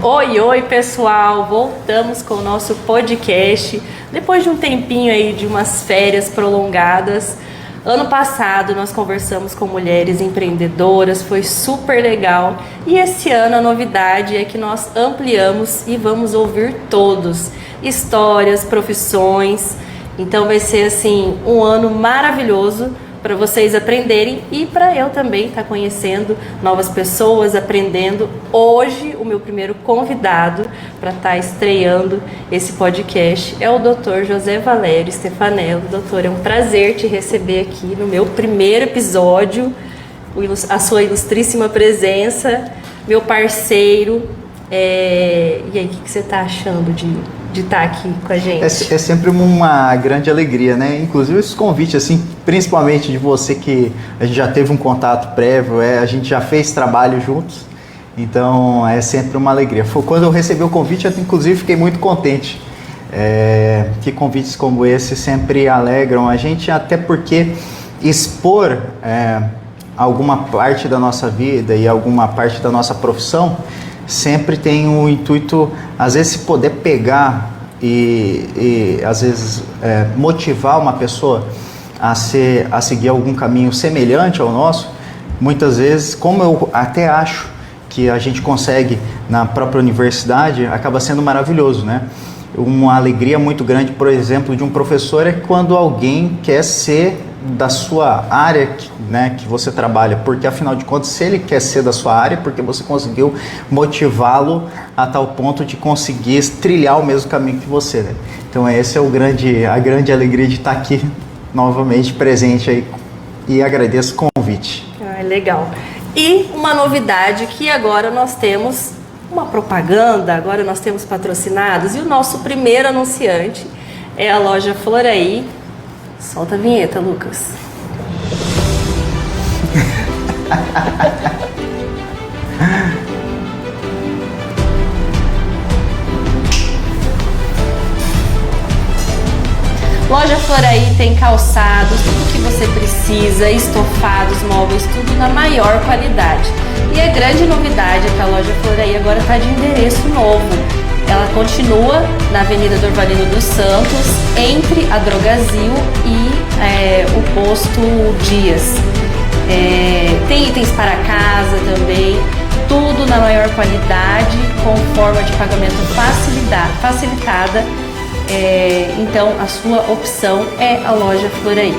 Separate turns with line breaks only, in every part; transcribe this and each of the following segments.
Oi, oi pessoal, voltamos com o nosso podcast depois de um tempinho aí de umas férias prolongadas. Ano passado nós conversamos com mulheres empreendedoras, foi super legal, e esse ano a novidade é que nós ampliamos e vamos ouvir todos, histórias, profissões. Então vai ser assim um ano maravilhoso para vocês aprenderem e para eu também estar conhecendo novas pessoas, aprendendo. Hoje o meu primeiro convidado para estar estreando esse podcast é o Dr. José Valério Stefanello. Doutor, é um prazer te receber aqui no meu primeiro episódio, a sua ilustríssima presença, meu parceiro. E aí, o que você está achando de estar aqui com a gente?
É sempre uma grande alegria, né? Inclusive esse convite, assim, principalmente de você, que a gente já teve um contato prévio, a gente já fez trabalho juntos, então é sempre uma alegria. Quando eu recebi o convite, eu inclusive fiquei muito contente, que convites como esse sempre alegram a gente, até porque expor alguma parte da nossa vida e alguma parte da nossa profissão sempre tem o intuito, às vezes, poder pegar e às vezes motivar uma pessoa a seguir algum caminho semelhante ao nosso. Muitas vezes, como eu até acho que a gente consegue na própria universidade, acaba sendo maravilhoso, né? Uma alegria muito grande, por exemplo, de um professor é quando alguém quer ser da sua área, né, que você trabalha, porque afinal de contas, se ele quer ser da sua área, porque você conseguiu motivá-lo a tal ponto de conseguir trilhar o mesmo caminho que você, né? Então esse é a grande alegria de estar aqui novamente presente aí, e agradeço o convite.
Legal. E uma novidade, que agora nós temos uma propaganda, agora nós temos patrocinados, e o nosso primeiro anunciante é a loja Floraí. Solta a vinheta, Lucas. Loja Floraí tem calçados, tudo que você precisa, estofados, móveis, tudo na maior qualidade. E a grande novidade é que a Loja Floraí agora está de endereço novo. Ela continua na Avenida Dorvalino dos Santos, entre a Drogazil e o Posto Dias. Tem itens para casa também, tudo na maior qualidade, com forma de pagamento facilitada. Então a sua opção é a Loja Floraí.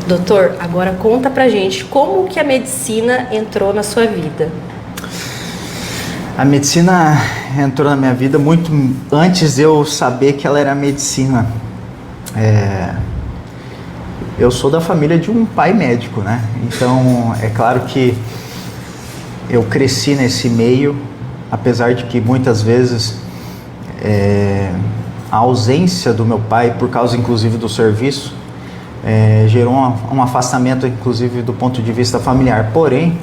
Doutor, agora conta pra gente como que a medicina entrou na sua vida.
A medicina entrou na minha vida muito antes de eu saber que ela era medicina. Eu sou da família de um pai médico, né? Então é claro que eu cresci nesse meio, apesar de que muitas vezes a ausência do meu pai, por causa inclusive do serviço, gerou um afastamento, inclusive do ponto de vista familiar. Porém,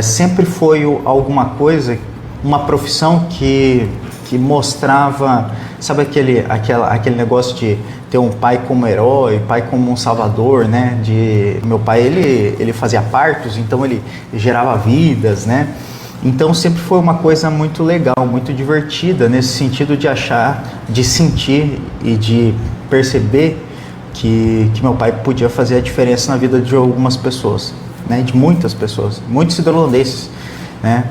sempre foi alguma coisa, uma profissão que mostrava, sabe aquele negócio de ter um pai como herói, pai como um salvador, né? Meu pai, ele fazia partos, então ele gerava vidas, né? Então sempre foi uma coisa muito legal, muito divertida, nesse sentido de sentir e de perceber que meu pai podia fazer a diferença na vida de algumas pessoas, né? De muitas pessoas, muitos irlandeses, né?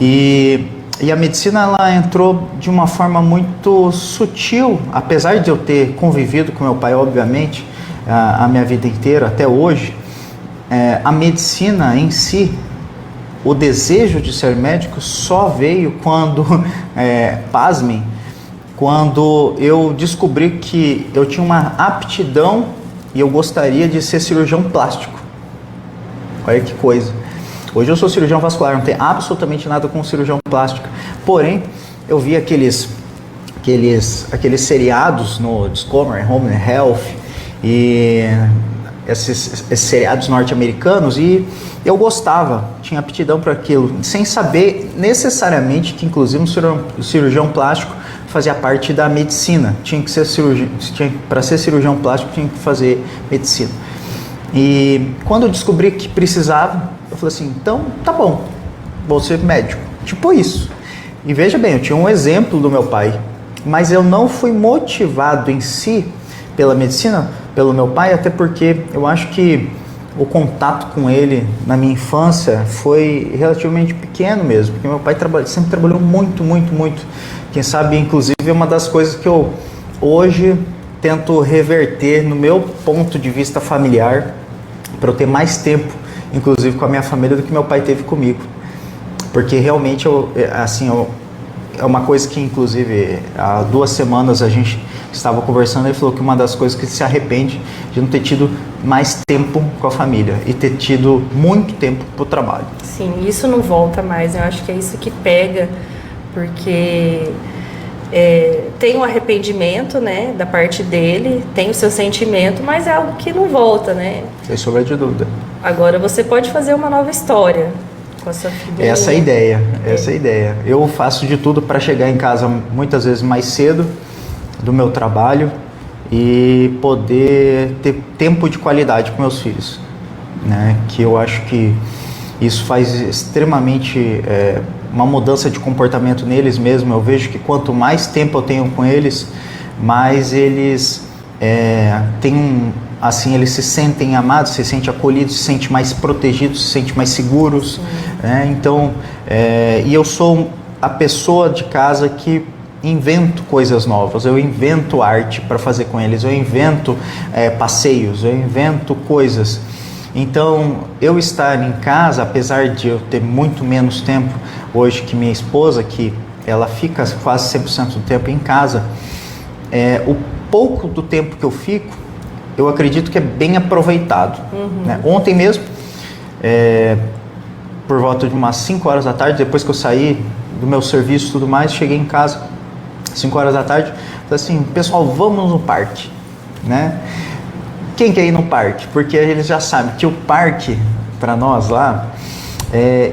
E a medicina, ela entrou de uma forma muito sutil, apesar de eu ter convivido com meu pai, obviamente, a minha vida inteira, até hoje. A medicina em si, o desejo de ser médico só veio quando, pasmem, quando eu descobri que eu tinha uma aptidão e eu gostaria de ser cirurgião plástico. Olha que coisa. Hoje eu sou cirurgião vascular, não tem absolutamente nada com cirurgião plástico. Porém, eu vi aqueles seriados no Discovery, Home and Health, e esses seriados norte-americanos e eu gostava, tinha aptidão para aquilo, sem saber necessariamente que inclusive o cirurgião plástico fazia parte da medicina. Tinha que ser para ser cirurgião plástico tinha que fazer medicina. E quando eu descobri que precisava, eu falei assim, então tá bom, vou ser médico. Tipo isso. E veja bem, eu tinha um exemplo do meu pai, mas eu não fui motivado em si pela medicina, pelo meu pai, até porque eu acho que o contato com ele na minha infância foi relativamente pequeno mesmo, porque meu pai sempre trabalhou muito, muito, muito. Quem sabe, inclusive, é uma das coisas que eu hoje tento reverter no meu ponto de vista familiar, para eu ter mais tempo, inclusive com a minha família, do que meu pai teve comigo. Porque realmente, é uma coisa que, inclusive, há 2 semanas a gente estava conversando e ele falou que uma das coisas que ele se arrepende de não ter tido mais tempo com a família e ter tido muito tempo para o trabalho.
Sim, isso não volta mais, eu acho que é isso que pega, porque tem um arrependimento, né, da parte dele, tem o seu sentimento, mas é algo que não volta, né?
Sem sombra de dúvida.
Agora você pode fazer uma nova história com a sua filha.
Essa é a ideia. Eu faço de tudo para chegar em casa muitas vezes mais cedo do meu trabalho e poder ter tempo de qualidade com meus filhos, né? Que eu acho que isso faz extremamente uma mudança de comportamento neles mesmo. Eu vejo que quanto mais tempo eu tenho com eles, mais eles eles se sentem amados, se sentem acolhidos, se sentem mais protegidos, se sentem mais seguros, né? Então, e eu sou a pessoa de casa que invento coisas novas, eu invento arte para fazer com eles, eu invento passeios, eu invento coisas. Então, eu estar em casa, apesar de eu ter muito menos tempo hoje que minha esposa, que ela fica quase 100% do tempo em casa, o pouco do tempo que eu fico, eu acredito que é bem aproveitado. Né? Ontem mesmo, por volta de umas 5 horas da tarde, depois que eu saí do meu serviço e tudo mais, cheguei em casa, 5 horas da tarde, falei assim, pessoal, vamos no parque, né? Quem quer ir no parque? Porque eles já sabem que o parque, para nós lá,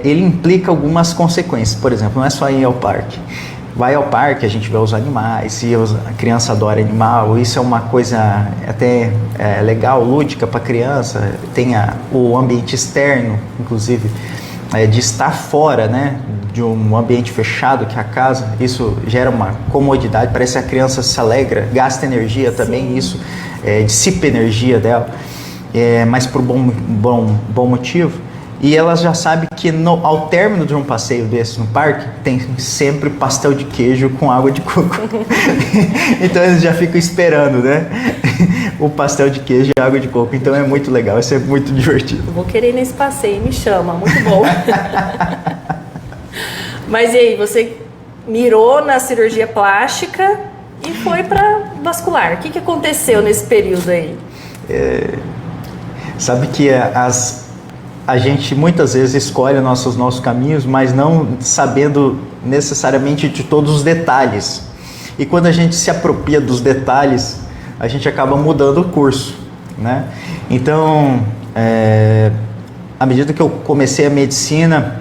ele implica algumas consequências. Por exemplo, não é só ir ao parque. Vai ao parque, a gente vê os animais, e a criança adora animal, isso é uma coisa até legal, lúdica para a criança. Tem o ambiente externo, inclusive, de estar fora, né, de um ambiente fechado que é a casa, isso gera uma comodidade, parece que a criança se alegra, gasta energia também. Sim. Isso dissipa energia dela, mas por bom motivo. E elas já sabem que ao término de um passeio desse no parque, tem sempre pastel de queijo com água de coco. Então eles já ficam esperando, né? O pastel de queijo e água de coco. Então é muito legal, isso é muito divertido.
Eu vou querer ir nesse passeio, me chama, muito bom. Mas e aí, você mirou na cirurgia plástica e foi para vascular. O que aconteceu nesse período aí?
Sabe que a gente muitas vezes escolhe nossos caminhos, mas não sabendo necessariamente de todos os detalhes. E quando a gente se apropria dos detalhes, a gente acaba mudando o curso, né? Então, à medida que eu comecei a medicina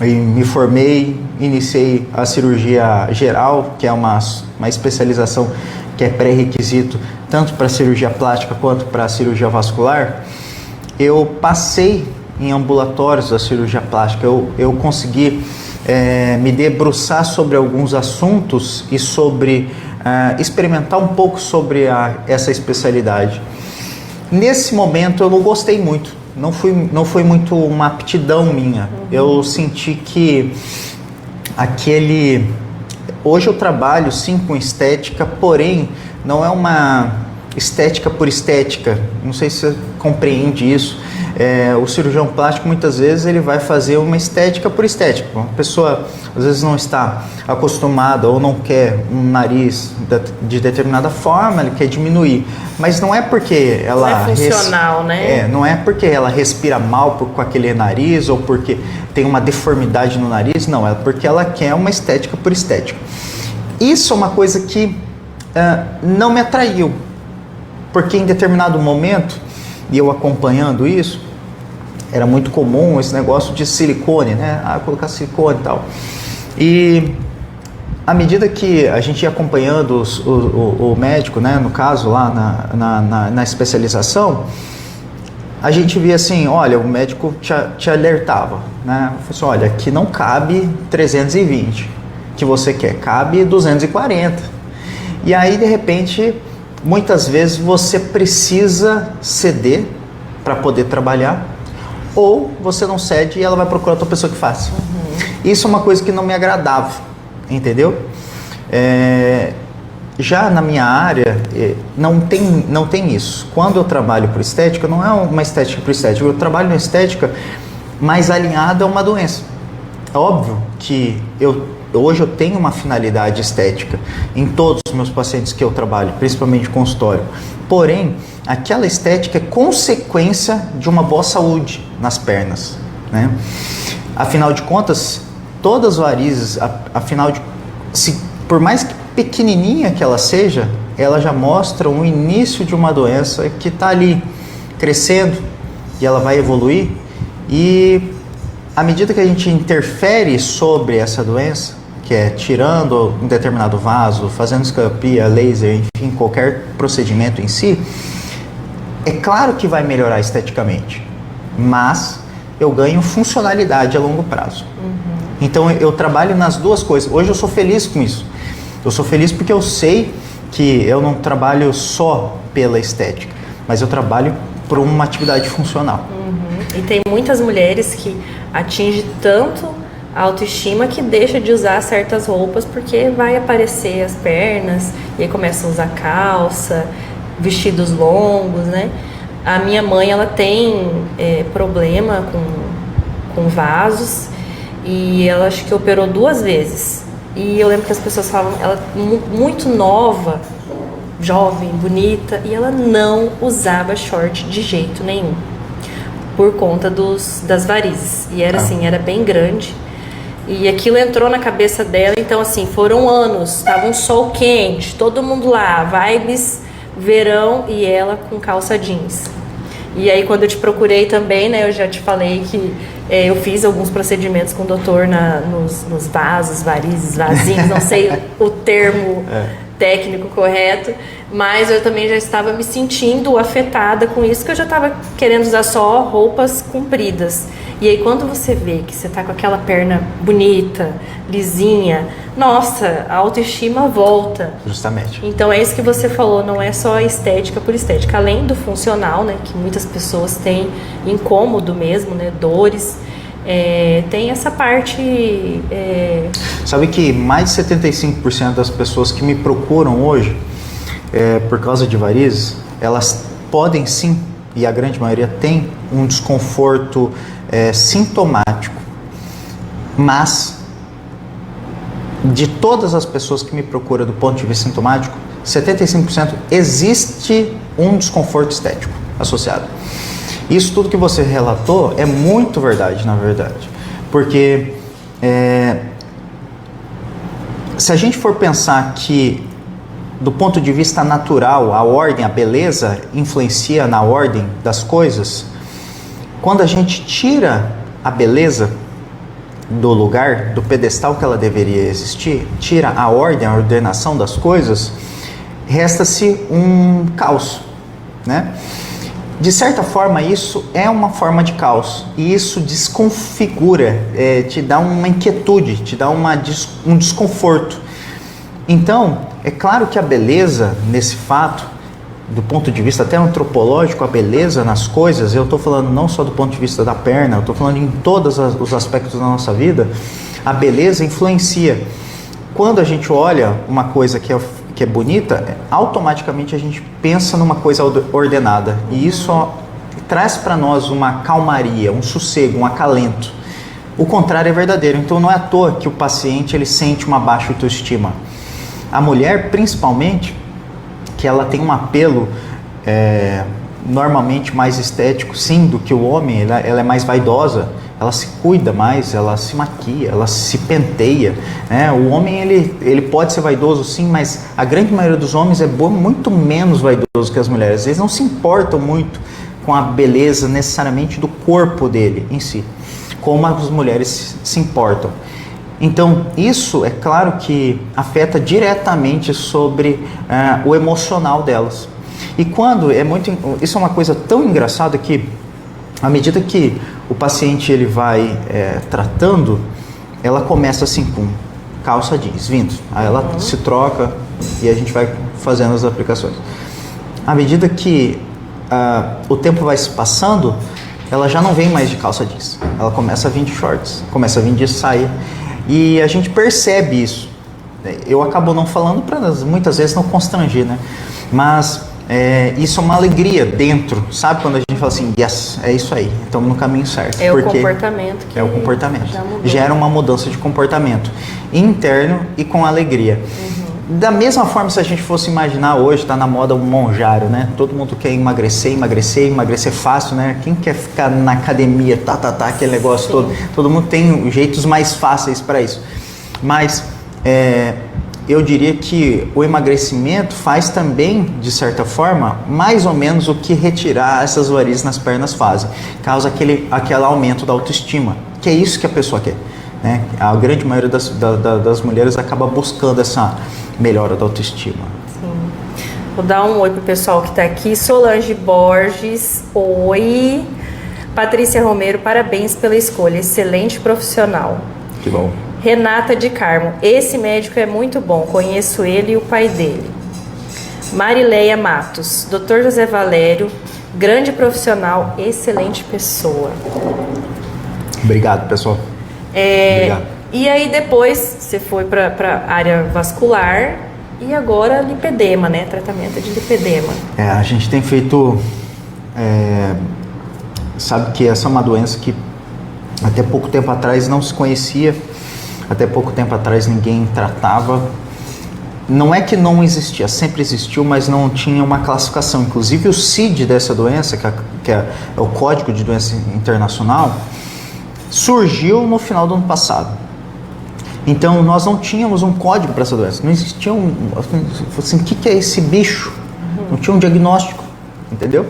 e me formei, iniciei a cirurgia geral, que é uma especialização que é pré-requisito tanto para cirurgia plástica quanto para cirurgia vascular. Eu passei em ambulatórios da cirurgia plástica, eu consegui me debruçar sobre alguns assuntos e sobre experimentar um pouco sobre essa especialidade. Nesse momento eu não gostei muito, não foi muito uma aptidão minha. Eu senti que hoje eu trabalho sim com estética, porém não é uma estética por estética, não sei se você compreende isso. O cirurgião plástico muitas vezes ele vai fazer uma estética por estética. Uma pessoa às vezes não está acostumada ou não quer um nariz de determinada forma, ele quer diminuir, mas não é porque ela
não é funcional, né?
Não é porque ela respira mal com aquele nariz ou porque tem uma deformidade no nariz, não, é porque ela quer uma estética por estética. Isso é uma coisa que não me atraiu, porque em determinado momento e eu acompanhando isso, era muito comum esse negócio de silicone, né? Colocar silicone e tal. E à medida que a gente ia acompanhando o médico, né? No caso lá na especialização, a gente via assim, olha, o médico te alertava, né? Falei assim, olha, aqui não cabe 320 que você quer, cabe 240. E aí, de repente, muitas vezes você precisa ceder para poder trabalhar, ou você não cede e ela vai procurar outra pessoa que faça. Isso é uma coisa que não me agradava, entendeu? Já na minha área, não tem isso. Quando eu trabalho por estética, não é uma estética por estética, eu trabalho na estética mais alinhada a uma doença. É óbvio que hoje eu tenho uma finalidade estética em todos os meus pacientes que eu trabalho, principalmente consultório. Porém, aquela estética é consequência de uma boa saúde nas pernas, né? Afinal de contas, todas as varizes, por mais pequenininha que ela seja, ela já mostra um início de uma doença que está ali crescendo e ela vai evoluir. E à medida que a gente interfere sobre essa doença, que é tirando um determinado vaso, fazendo escopia, laser, enfim, qualquer procedimento em si, é claro que vai melhorar esteticamente, mas eu ganho funcionalidade a longo prazo. Então eu trabalho nas duas coisas. Hoje eu sou feliz com isso. Eu sou feliz porque eu sei que eu não trabalho só pela estética, mas eu trabalho por uma atividade funcional.
E tem muitas mulheres que atingem tanto a autoestima que deixa de usar certas roupas porque vai aparecer as pernas e aí começa a usar calça, vestidos longos, né? A minha mãe, ela tem problema com vasos e ela acho que operou 2 vezes. E eu lembro que as pessoas falavam, ela muito nova, jovem, bonita, e ela não usava short de jeito nenhum, por conta das varizes. E era assim, era bem grande. E aquilo entrou na cabeça dela, então assim, foram anos, estava um sol quente, todo mundo lá, vibes, verão, e ela com calça jeans. E aí quando eu te procurei também, né, eu já te falei que eu fiz alguns procedimentos com o doutor nos vasos, varizes, vasinhos, não sei o termo técnico correto, mas eu também já estava me sentindo afetada com isso, que eu já estava querendo usar só roupas compridas. E aí quando você vê que você tá com aquela perna bonita, lisinha, nossa, a autoestima volta.
Justamente.
Então é isso que você falou, não é só estética por estética. Além do funcional, né, que muitas pessoas têm incômodo mesmo, né, dores, tem essa parte...
Sabe que mais de 75% das pessoas que me procuram hoje, por causa de varizes, elas podem sim, e a grande maioria tem, um desconforto sintomático, mas de todas as pessoas que me procuram do ponto de vista sintomático, 75% existe um desconforto estético associado. Isso tudo que você relatou é muito verdade, na verdade, porque se a gente for pensar que do ponto de vista natural, a ordem, a beleza influencia na ordem das coisas, quando a gente tira a beleza do lugar, do pedestal que ela deveria existir, tira a ordem, a ordenação das coisas, resta-se um caos, né? De certa forma, isso é uma forma de caos, e isso desconfigura, te dá uma inquietude, te dá um desconforto. Então, é claro que a beleza, nesse fato, do ponto de vista até antropológico, a beleza nas coisas, eu estou falando não só do ponto de vista da perna, eu estou falando em todos os aspectos da nossa vida, a beleza influencia. Quando a gente olha uma coisa que é bonita, automaticamente a gente pensa numa coisa ordenada, e isso traz para nós uma calmaria, um sossego, um acalento. O contrário é verdadeiro, então não é à toa que o paciente ele sente uma baixa autoestima. A mulher, principalmente, que ela tem um apelo normalmente mais estético, sim, do que o homem, ela é mais vaidosa, ela se cuida mais, ela se maquia, ela se penteia, né? O homem, ele pode ser vaidoso, sim, mas a grande maioria dos homens é muito menos vaidoso que as mulheres. Eles não se importam muito com a beleza necessariamente do corpo dele em si, como as mulheres se importam. Então, isso é claro que afeta diretamente sobre o emocional delas. E quando isso é uma coisa tão engraçada que, à medida que o paciente ele vai tratando, ela começa assim com calça jeans vindo, aí ela se troca e a gente vai fazendo as aplicações. À medida que o tempo vai se passando, ela já não vem mais de calça jeans, ela começa a vir de shorts, começa a vir de saia, e a gente percebe isso. Eu acabo não falando para muitas vezes não constranger, né? Mas isso é uma alegria dentro, sabe? Quando a gente fala assim, yes, é isso aí, estamos no caminho certo.
É o comportamento que
é o comportamento.
já mudou.
Gera uma mudança de comportamento interno e com alegria. Da mesma forma, se a gente fosse imaginar hoje, está na moda um monjário, né? Todo mundo quer emagrecer fácil, né? Quem quer ficar na academia, aquele negócio todo? Todo mundo tem jeitos mais fáceis para isso. Mas eu diria que o emagrecimento faz também, de certa forma, mais ou menos o que retirar essas varizes nas pernas fazem. Causa aquele aumento da autoestima, que é isso que a pessoa quer, né? A grande maioria das mulheres acaba buscando essa melhora da autoestima.
Sim. Vou dar um oi pro pessoal que está aqui. Solange Borges, oi. Patrícia Romero, parabéns pela escolha, excelente profissional.
Que bom.
Renata de Carmo, esse médico é muito bom, conheço ele e o pai dele. Marileia Matos, Dr. José Valério, grande profissional, excelente pessoa.
Obrigado, pessoal. Obrigado.
E aí depois você foi para a área vascular e agora lipedema, né? Tratamento de lipedema.
A gente tem feito... sabe que essa é uma doença que até pouco tempo atrás não se conhecia, até pouco tempo atrás ninguém tratava. Não é que não existia, sempre existiu, mas não tinha uma classificação. Inclusive o CID dessa doença, que é o Código de Doença Internacional, surgiu no final do ano passado. Então nós não tínhamos um código para essa doença, não existia assim, o que é esse bicho? Não tinha um diagnóstico, entendeu?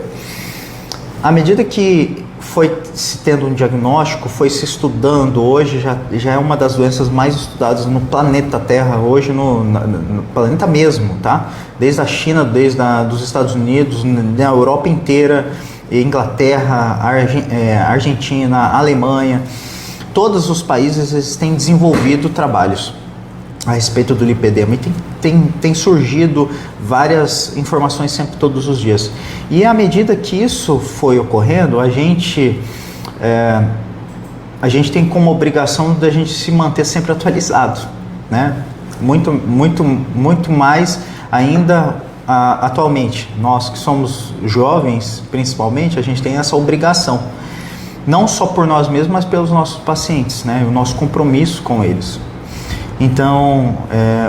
À medida que foi se tendo um diagnóstico, foi se estudando, hoje já é uma das doenças mais estudadas no planeta Terra, hoje no planeta mesmo, tá? Desde a China, dos Estados Unidos, na Europa inteira, Inglaterra, Argentina, Alemanha, todos os países eles têm desenvolvido trabalhos a respeito do lipedema e tem surgido várias informações sempre, todos os dias. E à medida que isso foi ocorrendo, a gente tem como obrigação da gente se manter sempre atualizado, né? Muito mais ainda atualmente. Nós que somos jovens, principalmente, a gente tem essa obrigação. Não só por nós mesmos, mas pelos nossos pacientes, né? O nosso compromisso com eles. Então,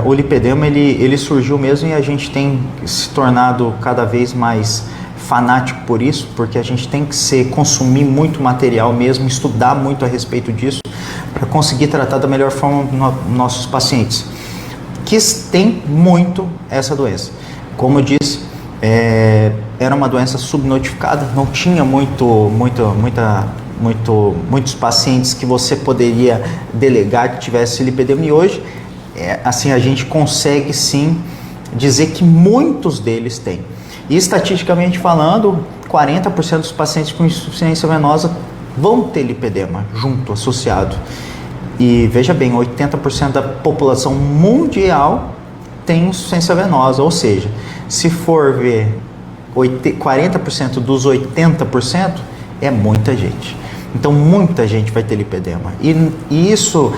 o lipedema ele surgiu mesmo e a gente tem se tornado cada vez mais fanático por isso, porque a gente tem que consumir muito material mesmo, estudar muito a respeito disso, para conseguir tratar da melhor forma nossos pacientes, que têm muito essa doença. Como eu disse, era uma doença subnotificada, não tinha muitos pacientes que você poderia delegar que tivesse lipedema, e hoje assim a gente consegue sim dizer que muitos deles têm. E estatisticamente falando, 40% dos pacientes com insuficiência venosa vão ter lipedema junto, associado. E veja bem, 80% da população mundial tem insuficiência venosa, ou seja, se for ver 40% dos 80%, é muita gente. Então muita gente vai ter lipedema. E isso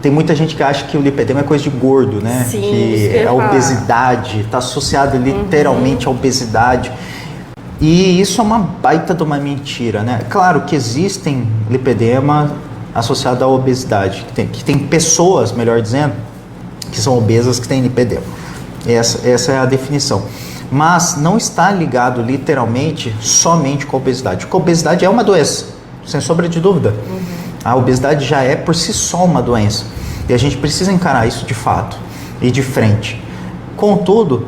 tem muita gente que acha que o lipedema é coisa de gordo, né?
Sim,
que é a obesidade, está associado literalmente à obesidade. E isso é uma baita de uma mentira, né? Claro que existem lipedema associado à obesidade, que tem pessoas, melhor dizendo, que são obesas que têm lipedema. Essa é a definição. Mas não está ligado literalmente somente com a obesidade. Porque a obesidade é uma doença, sem sombra de dúvida. A obesidade já é por si só uma doença. E a gente precisa encarar isso de fato e de frente. Contudo,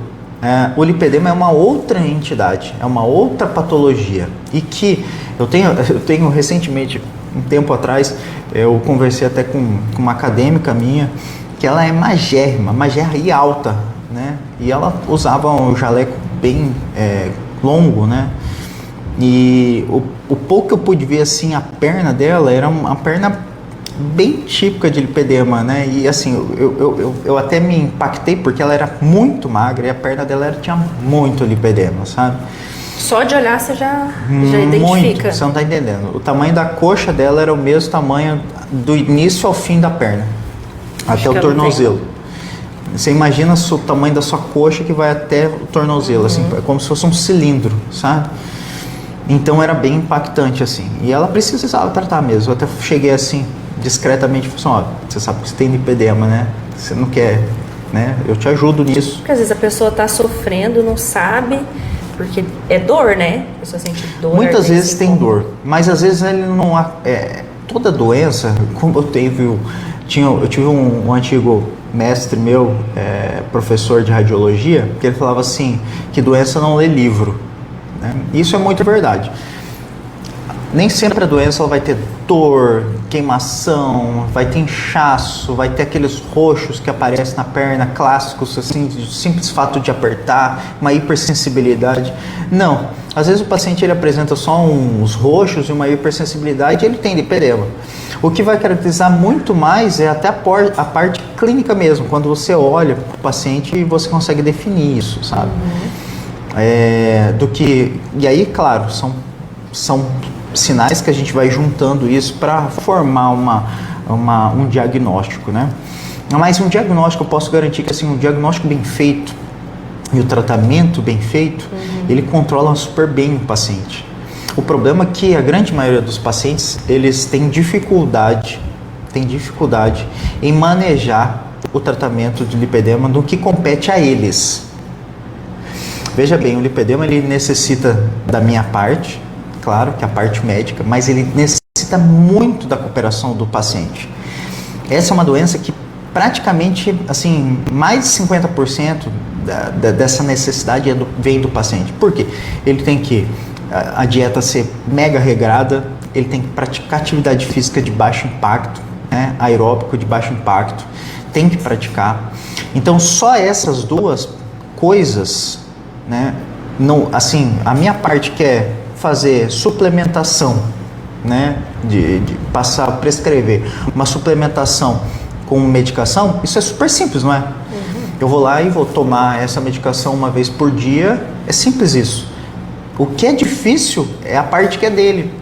o lipedema é uma outra entidade, é uma outra patologia. E que eu tenho recentemente, um tempo atrás, eu conversei até com uma acadêmica minha, que ela é magérrima e alta, né? E ela usava um jaleco bem longo, né? E o pouco que eu pude ver assim, a perna dela era uma perna bem típica de lipedema, né? E assim, eu até me impactei porque ela era muito magra e a perna dela tinha muito lipedema, sabe?
Só de olhar você já identifica.
Muito, você não tá entendendo. O tamanho da coxa dela era o mesmo tamanho do início ao fim da perna, até o tornozelo. Você imagina o tamanho da sua coxa que vai até o tornozelo, assim, é como se fosse um cilindro, sabe? Então era bem impactante, assim. E ela precisava tratar mesmo. Eu até cheguei assim, discretamente, falei assim, ó, você sabe que você tem lipedema, né? Você não quer, né? Eu te ajudo nisso.
Porque às vezes a pessoa tá sofrendo, não sabe, porque é dor, né? A pessoa sente dor.
Muitas vezes tem dor, mas às vezes ele não... toda doença, como eu tive um antigo mestre meu, professor de radiologia, que ele falava assim, que doença não lê livro, né? Isso é muito verdade. Nem sempre a doença ela vai ter dor, queimação, vai ter inchaço, vai ter aqueles roxos que aparecem na perna, clássicos, assim, do simples fato de apertar, uma hipersensibilidade. Não, às vezes o paciente ele apresenta só uns roxos e uma hipersensibilidade e ele tem lipedema. O que vai caracterizar muito mais é até a parte clínica mesmo, quando você olha para o paciente e você consegue definir isso, sabe? E aí, claro, são sinais que a gente vai juntando isso para formar um diagnóstico, né? Mas um diagnóstico, eu posso garantir que assim, um diagnóstico bem feito e o tratamento bem feito, ele controla super bem o paciente. O problema é que a grande maioria dos pacientes, eles têm dificuldade em manejar o tratamento de lipedema no que compete a eles. Veja bem, o lipedema ele necessita da minha parte, claro, que é a parte médica, mas ele necessita muito da cooperação do paciente. Essa é uma doença que praticamente, assim, mais de 50% dessa necessidade vem do paciente. Por quê? Ele tem que a dieta ser mega regrada, ele tem que praticar atividade física de baixo impacto, né, aeróbico de baixo impacto, tem que praticar. Então, só essas duas coisas, né, não, assim, a minha parte que é fazer suplementação, né, de prescrever uma suplementação com medicação, isso é super simples, não é? Eu vou lá e vou tomar essa medicação uma vez por dia, é simples isso. O que é difícil é a parte que é dele,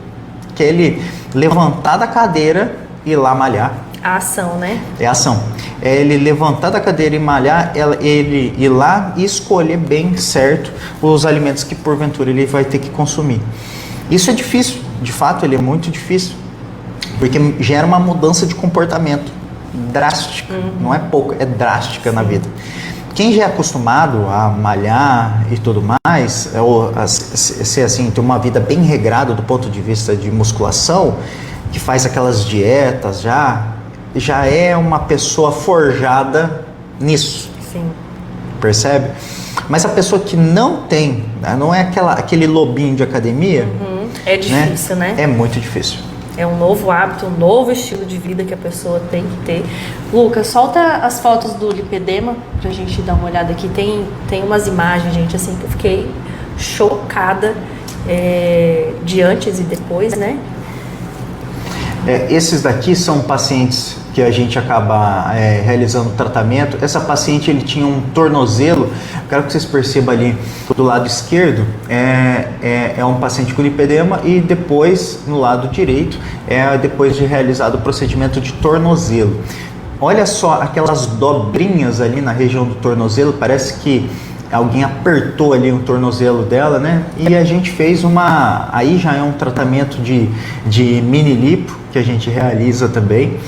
que é ele levantar da cadeira e ir lá malhar.
A ação, né?
É a ação. É ele levantar da cadeira e malhar, ele ir lá e escolher bem certo os alimentos que porventura ele vai ter que consumir. Isso é difícil, de fato ele é muito difícil, porque gera uma mudança de comportamento drástica, não é pouco, é drástica na vida. Quem já é acostumado a malhar e tudo mais, ou ser assim, ter uma vida bem regrada do ponto de vista de musculação, que faz aquelas dietas já é uma pessoa forjada nisso.
Sim.
Percebe? Mas a pessoa que não tem, né, não é aquele lobinho de academia,
é difícil, né?
É muito difícil.
É um novo hábito, um novo estilo de vida que a pessoa tem que ter. Lucas, solta as fotos do lipedema pra gente dar uma olhada aqui. Tem umas imagens, gente, assim, que eu fiquei chocada de antes e depois, né?
Esses daqui são pacientes que a gente acaba realizando o tratamento. Essa paciente, ele tinha um tornozelo, quero que vocês percebam ali do lado esquerdo, é um paciente com lipedema, e depois, no lado direito, depois de realizado o procedimento de tornozelo. Olha só aquelas dobrinhas ali na região do tornozelo, parece que alguém apertou ali o tornozelo dela, né? E a gente fez aí já é um tratamento de mini lipo, que a gente realiza também,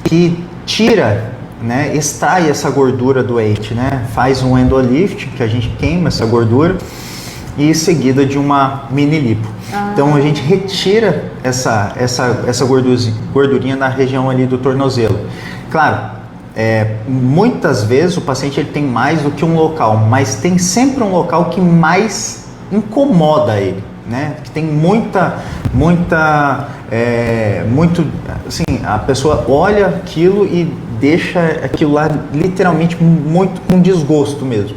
que tira, né, extrai essa gordura doente, né? Faz um endolift, que a gente queima essa gordura, e seguida de uma mini lipo. Então a gente retira essa gordurinha na região ali do tornozelo. Claro, muitas vezes o paciente ele tem mais do que um local, mas tem sempre um local que mais incomoda ele, né? Que tem muito, assim, a pessoa olha aquilo e deixa aquilo lá literalmente muito com desgosto mesmo.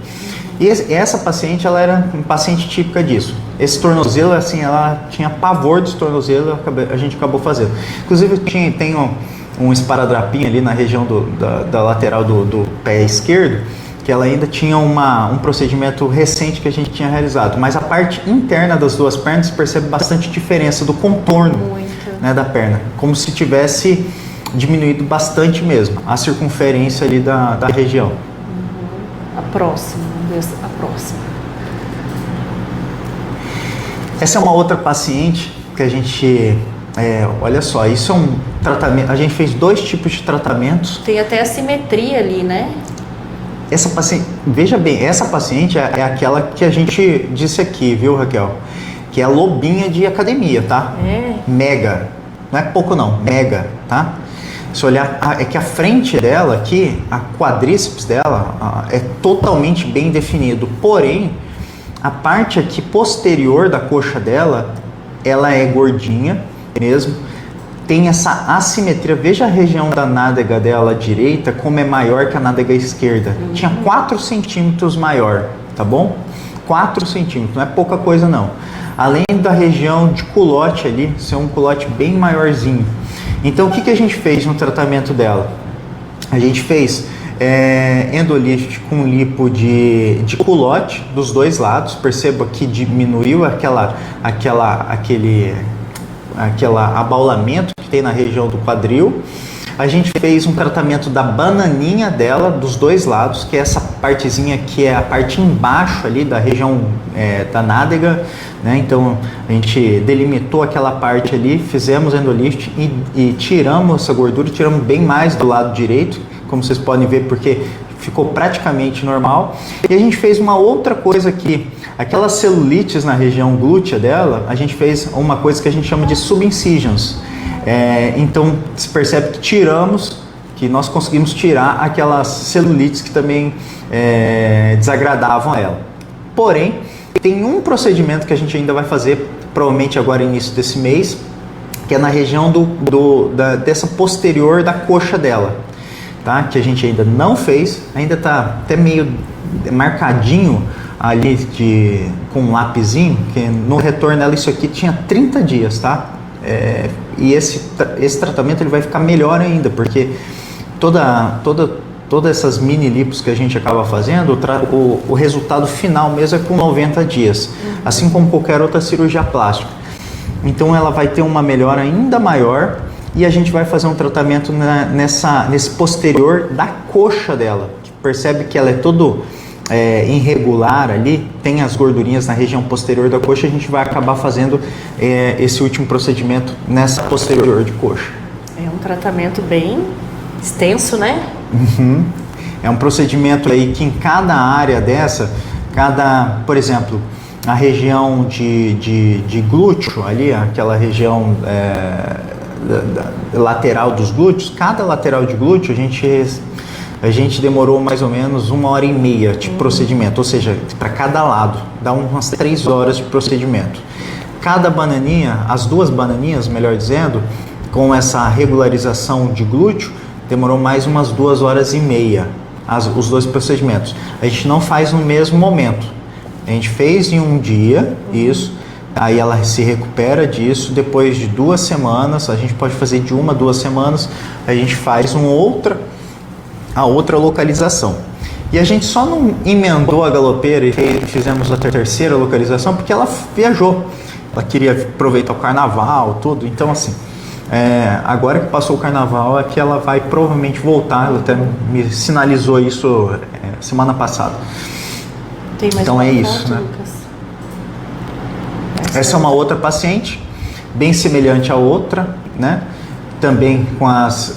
E essa paciente, ela era uma paciente típica disso. Esse tornozelo, assim, ela tinha pavor desse tornozelo, a gente acabou fazendo. Inclusive, tem um esparadrapinho ali na região da lateral do pé esquerdo, que ela ainda tinha um procedimento recente que a gente tinha realizado. Mas a parte interna das duas pernas percebe bastante diferença do contorno, né, da perna, como se tivesse diminuído bastante mesmo a circunferência ali da região.
A próxima, a próxima.
Essa é uma outra paciente que a gente, olha só, isso é um tratamento, a gente fez 2 tipos de tratamentos.
Tem até assimetria ali, né?
Essa paciente, veja bem, essa paciente é aquela que a gente disse aqui, viu, Raquel? Que é a lobinha de academia, tá? Mega, não é pouco não, mega, tá? Se olhar, é que a frente dela aqui, a quadríceps dela é totalmente bem definido, porém, a parte aqui posterior da coxa dela, ela é gordinha mesmo, tem essa assimetria. Veja a região da nádega dela direita, como é maior que a nádega esquerda. Tinha 4 centímetros maior, tá bom? 4 centímetros, não é pouca coisa não. Além da região de culote ali, ser um culote bem maiorzinho. Então, o que a gente fez no tratamento dela? A gente fez endolift com lipo de culote dos 2 lados. Perceba que diminuiu aquele abaulamento que tem na região do quadril. A gente fez um tratamento da bananinha dela, dos 2 lados, que é essa partezinha que é a parte embaixo ali da região da nádega, né? Então a gente delimitou aquela parte ali, fizemos endolift e tiramos essa gordura, tiramos bem mais do lado direito, como vocês podem ver, porque ficou praticamente normal. E a gente fez uma outra coisa aqui, aquelas celulites na região glútea dela, a gente fez uma coisa que a gente chama de subincisions. Então se percebe que nós conseguimos tirar aquelas celulites que também desagradavam a ela. Porém, tem um procedimento que a gente ainda vai fazer, provavelmente agora início desse mês, que é na região dessa posterior da coxa dela, tá? Que a gente ainda não fez, ainda está até meio marcadinho ali com um lapisinho, que no retorno dela isso aqui tinha 30 dias, tá? E esse tratamento ele vai ficar melhor ainda, porque todas essas mini lipos que a gente acaba fazendo, o resultado final mesmo é com 90 dias, assim como qualquer outra cirurgia plástica. Então ela vai ter uma melhora ainda maior e a gente vai fazer um tratamento nesse posterior da coxa dela, que percebe que ela é todo irregular ali, tem as gordurinhas na região posterior da coxa. A gente vai acabar fazendo esse último procedimento nessa posterior de coxa.
É um tratamento bem extenso, né?
Uhum. É um procedimento aí que em cada área dessa, por exemplo, a região de glúteo ali, aquela região lateral dos glúteos, cada lateral de glúteo a gente demorou mais ou menos 1h30 de procedimento, ou seja, para cada lado, dá umas 3 horas de procedimento. Cada bananinha, as 2 bananinhas, melhor dizendo, com essa regularização de glúteo, demorou mais umas 2h30, os 2 procedimentos. A gente não faz no mesmo momento, a gente fez em um dia, isso, aí ela se recupera disso, depois de 2 semanas, a gente pode fazer de 1 a 2 semanas, a gente faz a outra localização. E a gente só não emendou a galopeira e fizemos a 3ª localização porque ela viajou. Ela queria aproveitar o carnaval, tudo. Então, assim, agora que passou o carnaval é que ela vai provavelmente voltar. Ela até me sinalizou isso semana passada.
Tem mais
então é isso, né? Essa é uma outra paciente, bem semelhante à outra, né? Também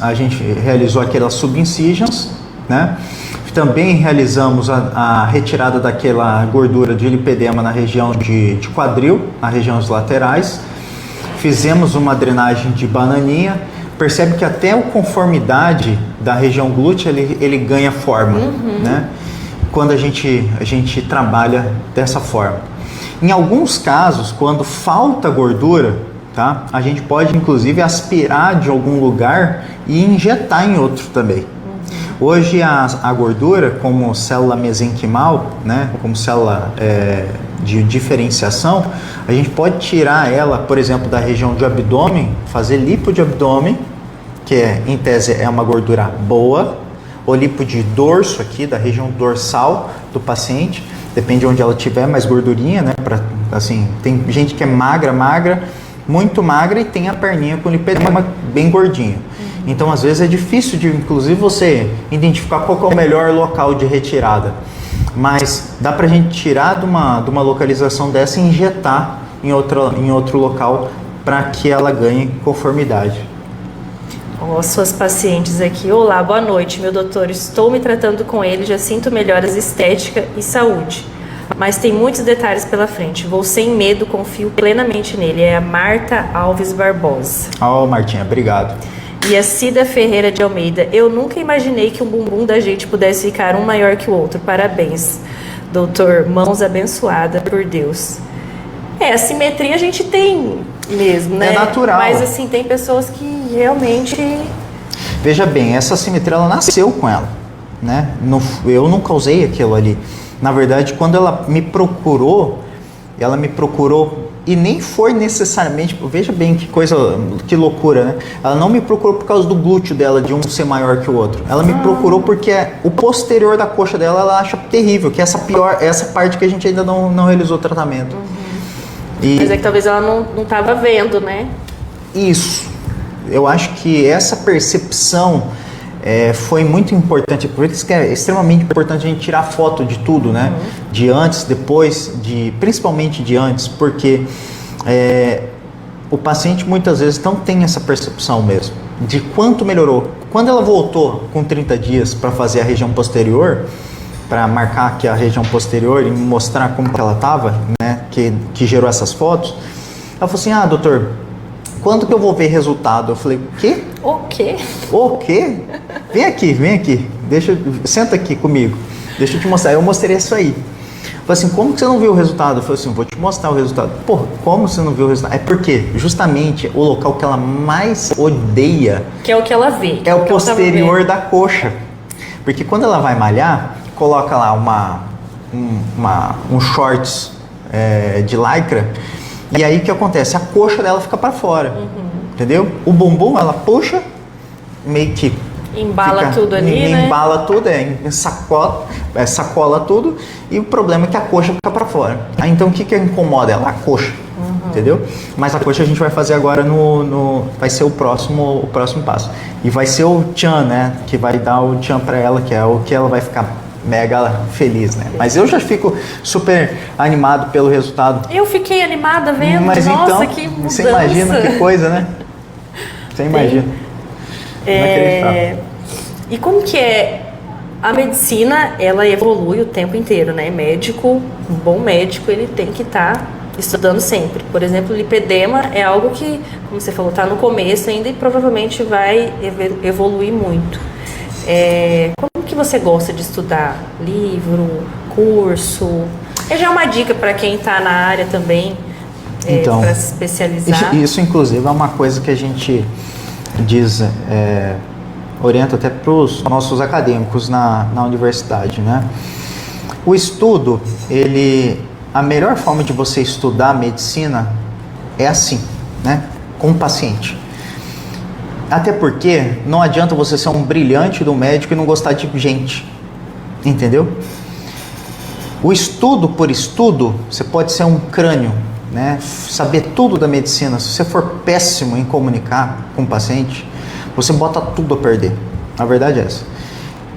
a gente realizou aquelas subincisions, né? Também realizamos a retirada daquela gordura de lipedema na região de quadril, na região dos laterais. Fizemos uma drenagem de bananinha. percebe que até a conformidade da região glútea ele ganha forma, né? Quando a gente trabalha dessa forma. Em alguns casos, quando falta gordura, tá? A gente pode inclusive aspirar de algum lugar e injetar em outro também. Hoje a gordura, como célula mesenquimal, né? Como célula de diferenciação, a gente pode tirar ela, por exemplo, da região de abdômen, fazer lipo de abdômen, que em tese é uma gordura boa, ou lipo de dorso aqui, da região dorsal do paciente, depende de onde ela tiver, mais gordurinha, né? Assim, tem gente que é magra, muito magra, e tem a perninha com lipedema bem gordinha. Então, às vezes é difícil de, inclusive, você identificar qual que é o melhor local de retirada. Mas dá pra gente tirar de uma localização dessa e injetar em outro local para que ela ganhe conformidade.
Suas pacientes aqui. Olá, boa noite, meu doutor. Estou me tratando com ele, já sinto melhoras estética e saúde. Mas tem muitos detalhes pela frente. Vou sem medo, confio plenamente nele. É a Marta Alves Barbosa.
Martinha, obrigado.
E a Cida Ferreira de Almeida. Eu nunca imaginei que um bumbum da gente pudesse ficar um maior que o outro. Parabéns, doutor. Mãos abençoadas por Deus. A simetria a gente tem mesmo, né?
É natural.
Mas assim, tem pessoas que realmente...
Veja bem, essa simetria ela nasceu com ela, né? Eu não causei aquilo ali. Na verdade, quando ela me procurou e nem foi necessariamente, veja bem que loucura, né? Ela não me procurou por causa do glúteo dela, de um ser maior que o outro. Ela me procurou porque o posterior da coxa dela, ela acha terrível, que é essa parte que a gente ainda não realizou o tratamento.
Mas é que talvez ela não estava vendo, né?
Isso. Eu acho que essa percepção foi muito importante, por isso que é extremamente importante a gente tirar foto de tudo, né? De antes, depois, principalmente de antes, porque o paciente muitas vezes não tem essa percepção mesmo, de quanto melhorou. Quando ela voltou com 30 dias para fazer a região posterior, para marcar aqui a região posterior e mostrar como que ela estava, né? Que gerou essas fotos, ela falou assim, doutor, quando que eu vou ver resultado? Eu falei, o quê?
O quê?
O quê? Vem aqui. Senta aqui comigo. Deixa eu te mostrar. Eu mostrei isso aí. Eu falei assim, como que você não viu o resultado? Eu falei assim, vou te mostrar o resultado. Porra, como você não viu o resultado? É porque justamente o local que ela mais odeia...
Que é o que ela vê.
É o posterior da coxa. Porque quando ela vai malhar, coloca lá um shorts de lycra, e aí o que acontece? A coxa dela fica para fora, entendeu? O bumbum ela puxa, meio que
embala tudo ali, né?
Embala tudo, sacola tudo, e o problema é que a coxa fica para fora. Aí, então o que incomoda ela? A coxa, entendeu? Mas a coxa a gente vai fazer agora vai ser o próximo passo. E vai ser o tchan, né? Que vai dar o tchan para ela, que é o que ela vai ficar mega feliz, né? Mas eu já fico super animado pelo resultado.
Eu fiquei animada vendo,
mas
nossa,
então,
que mudança.
Você imagina que coisa, né? Você imagina.
E como que é? A medicina, ela evolui o tempo inteiro, né? Um bom médico, ele tem que estar estudando sempre. Por exemplo, o lipedema é algo que, como você falou, está no começo ainda e provavelmente vai evoluir muito. Como que você gosta de estudar? Livro, curso? Já é uma dica para quem está na área também,
então,
para se especializar.
Isso, inclusive, é uma coisa que a gente diz, orienta até para os nossos acadêmicos na universidade, né? O estudo, a melhor forma de você estudar medicina é assim, né? Com o paciente. Até porque não adianta você ser um brilhante do médico e não gostar de gente, entendeu? O estudo por estudo, você pode ser um crânio, né? Saber tudo da medicina. Se você for péssimo em comunicar com o paciente, você bota tudo a perder. A verdade é essa.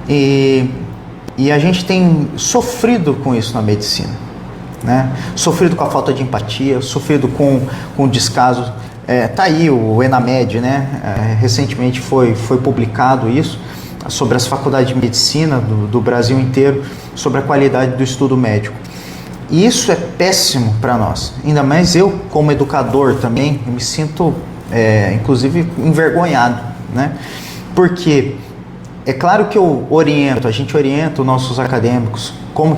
E a gente tem sofrido com isso na medicina, né? Sofrido com a falta de empatia, sofrido com o descaso. Tá aí o ENAMED, né? Recentemente foi publicado isso, sobre as faculdades de medicina do Brasil inteiro, sobre a qualidade do estudo médico. E isso é péssimo para nós. Ainda mais eu, como educador também, me sinto inclusive envergonhado, né? Porque é claro que a gente orienta os nossos acadêmicos como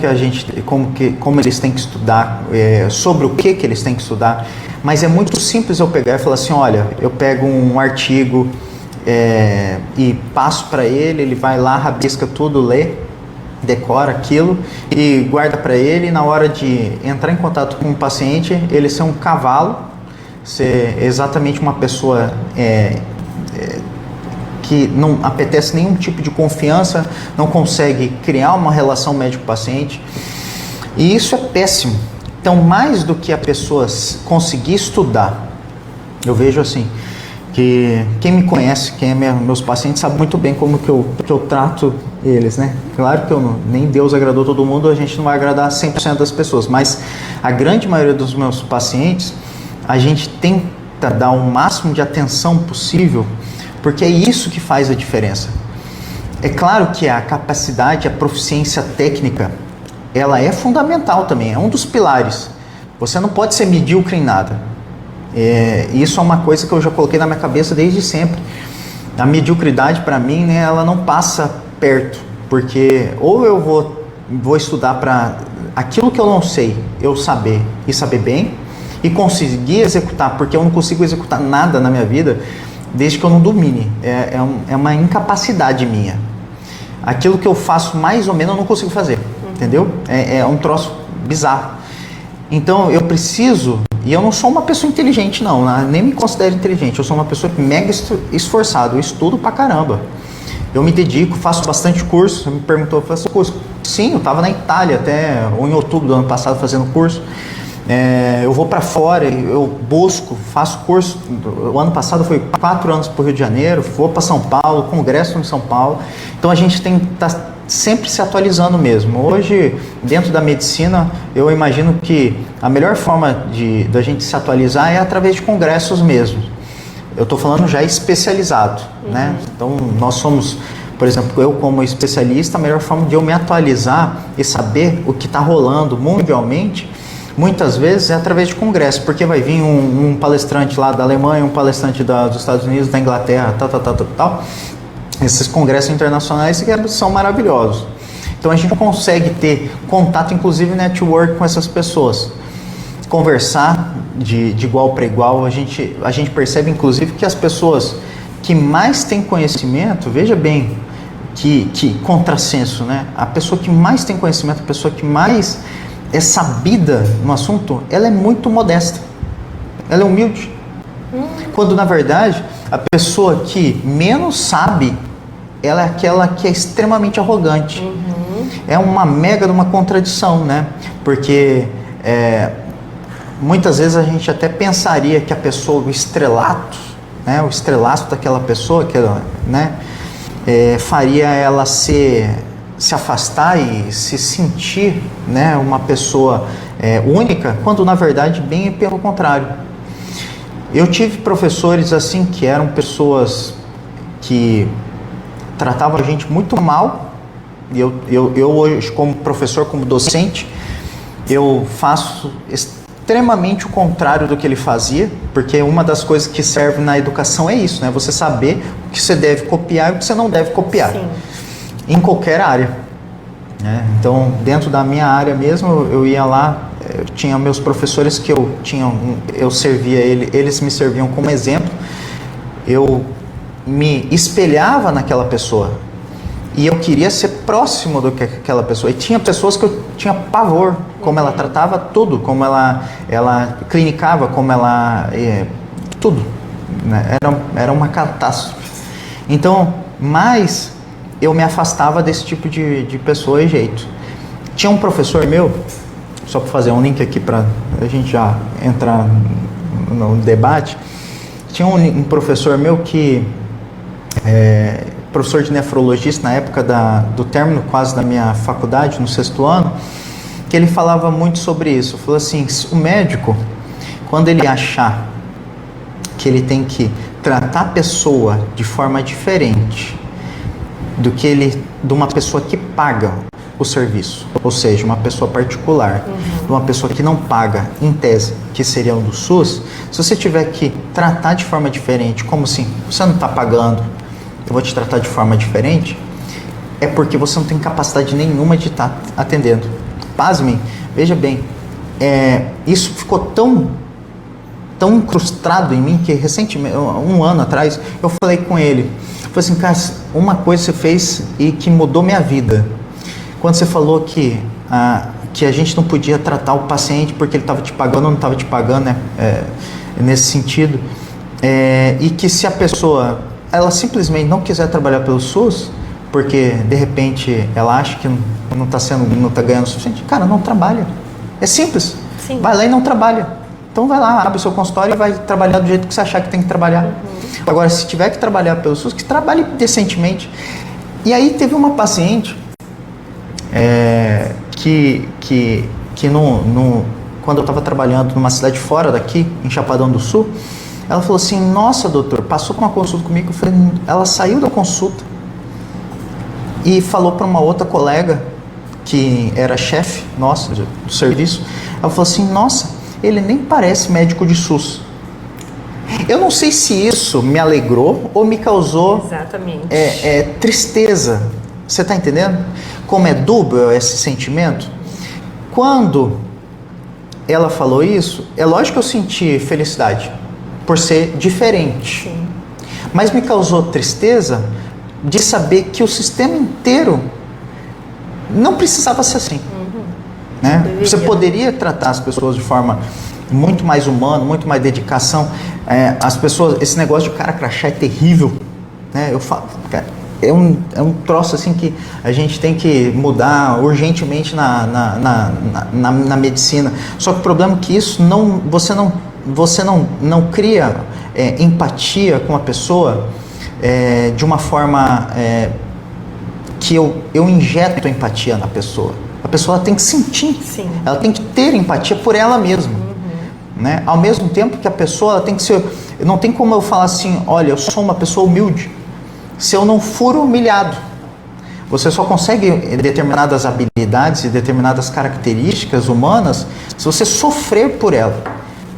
eles têm que estudar, sobre o que eles têm que estudar, mas é muito simples eu pegar e falar assim, olha, eu pego um artigo e passo para ele, ele vai lá, rabisca tudo, lê, decora aquilo e guarda para ele, e na hora de entrar em contato com o paciente, ele ser um cavalo, ser exatamente uma pessoa que não apetece nenhum tipo de confiança, não consegue criar uma relação médico-paciente, e isso é péssimo. Então, mais do que a pessoa conseguir estudar, eu vejo assim, que quem me conhece, meus pacientes, sabe muito bem como que eu trato eles, né? Claro que nem Deus agradou todo mundo, a gente não vai agradar 100% das pessoas, mas a grande maioria dos meus pacientes, a gente tenta dar o máximo de atenção possível, porque é isso que faz a diferença. É claro que a capacidade, a proficiência técnica, ela é fundamental também, é um dos pilares. Você não pode ser medíocre em nada. Isso é uma coisa que eu já coloquei na minha cabeça desde sempre. A mediocridade, para mim, né, ela não passa perto, porque ou eu vou estudar para aquilo que eu não sei, eu saber e saber bem, e conseguir executar, porque eu não consigo executar nada na minha vida desde que eu não domine. É uma incapacidade minha. Aquilo que eu faço mais ou menos eu não consigo fazer, entendeu? É um troço bizarro. Então eu preciso, e eu não sou uma pessoa inteligente não, né? Nem me considero inteligente, eu sou uma pessoa mega esforçada, eu estudo pra caramba. Eu me dedico, faço bastante curso. Você me perguntou, faço curso? Sim, eu estava na Itália até em outubro do ano passado fazendo curso. Eu vou para fora, eu busco, faço curso. O ano passado foi 4 anos para o Rio de Janeiro, vou para São Paulo, congresso em São Paulo. Então a gente tem que estar sempre se atualizando mesmo. Hoje, dentro da medicina, eu imagino que a melhor forma da gente se atualizar é através de congressos mesmo. Eu estou falando já especializado, né? Então nós somos, por exemplo, eu como especialista, a melhor forma de eu me atualizar e saber o que está rolando mundialmente, muitas vezes é através de congresso, porque vai vir um palestrante lá da Alemanha, um palestrante dos Estados Unidos, da Inglaterra, tal. Esses congressos internacionais são maravilhosos. Então a gente consegue ter contato, inclusive network com essas pessoas. Conversar de igual para igual, a gente percebe inclusive que as pessoas que mais têm conhecimento, veja bem que contrassenso, né? A pessoa que mais tem conhecimento, a pessoa que mais é sabida no assunto, ela é muito modesta, ela é humilde. Quando na verdade a pessoa que menos sabe, ela é aquela que é extremamente arrogante. É uma mega de uma contradição, né? Porque muitas vezes a gente até pensaria que a pessoa, o estrelato, né? O estrelato daquela pessoa, né? Faria ela se afastar e se sentir, né, uma pessoa única, quando na verdade bem pelo contrário. Eu tive professores assim que eram pessoas que tratavam a gente muito mal, e eu hoje como professor, como docente, eu faço extremamente o contrário do que ele fazia, porque uma das coisas que serve na educação é isso, né? Você saber o que você deve copiar e o que você não deve copiar. Sim. Em qualquer área, né? Então, dentro da minha área mesmo, eu ia lá, eu tinha meus professores que eu servia eles me serviam como exemplo, eu me espelhava naquela pessoa e eu queria ser próximo do que aquela pessoa. E tinha pessoas que eu tinha pavor, como ela tratava tudo, como ela clinicava, como ela tudo, né? Era uma catástrofe. Então, mas eu me afastava desse tipo de pessoa e jeito. Tinha um professor meu, só para fazer um link aqui para a gente já entrar no debate, tinha um professor meu que professor de nefrologista na época do término quase da minha faculdade, no 6º ano, que ele falava muito sobre isso. Falou assim, o médico, quando ele achar que ele tem que tratar a pessoa de forma diferente de uma pessoa que paga o serviço, ou seja, uma pessoa particular, uma pessoa que não paga, em tese, que seria um do SUS, se você tiver que tratar de forma diferente, como assim, você não está pagando, eu vou te tratar de forma diferente, é porque você não tem capacidade nenhuma de estar atendendo. Pasmem, veja bem, isso ficou tão incrustado em mim que recentemente, um ano atrás, eu falei com ele, falei assim, cara, uma coisa você fez e que mudou minha vida. Quando você falou que a gente não podia tratar o paciente porque ele estava te pagando ou não estava te pagando, né? Nesse sentido, e que se a pessoa, ela simplesmente não quiser trabalhar pelo SUS, porque de repente ela acha que não está ganhando o suficiente, cara, não trabalha. É simples. Sim. Vai lá e não trabalha. Então vai lá, abre o seu consultório e vai trabalhar do jeito que você achar que tem que trabalhar. Agora, se tiver que trabalhar pelo SUS, que trabalhe decentemente. E aí teve uma paciente quando eu estava trabalhando numa cidade fora daqui, em Chapadão do Sul, ela falou assim, nossa, doutor, passou por uma consulta comigo, eu falei, ela saiu da consulta e falou para uma outra colega, que era chefe nossa do serviço, ela falou assim, nossa, ele nem parece médico de SUS. Eu não sei se isso me alegrou ou me causou tristeza. Você está entendendo? Como é dúbio esse sentimento? Quando ela falou isso, é lógico que eu senti felicidade por ser diferente. Sim. Mas me causou tristeza de saber que o sistema inteiro não precisava ser assim. Né? Você poderia tratar as pessoas de forma muito mais humana, muito mais dedicação. As pessoas, esse negócio de cara crachá é terrível. Né? Eu falo, cara, é um troço assim que a gente tem que mudar urgentemente na medicina. Só que o problema é que isso você não cria empatia com a pessoa de uma forma que eu injeto empatia na pessoa. A pessoa ela tem que sentir. Sim. Ela tem que ter empatia por ela mesma. Né? Ao mesmo tempo que a pessoa ela tem que ser... Não tem como eu falar assim, olha, eu sou uma pessoa humilde se eu não for humilhado. Você só consegue determinadas habilidades e determinadas características humanas se você sofrer por ela.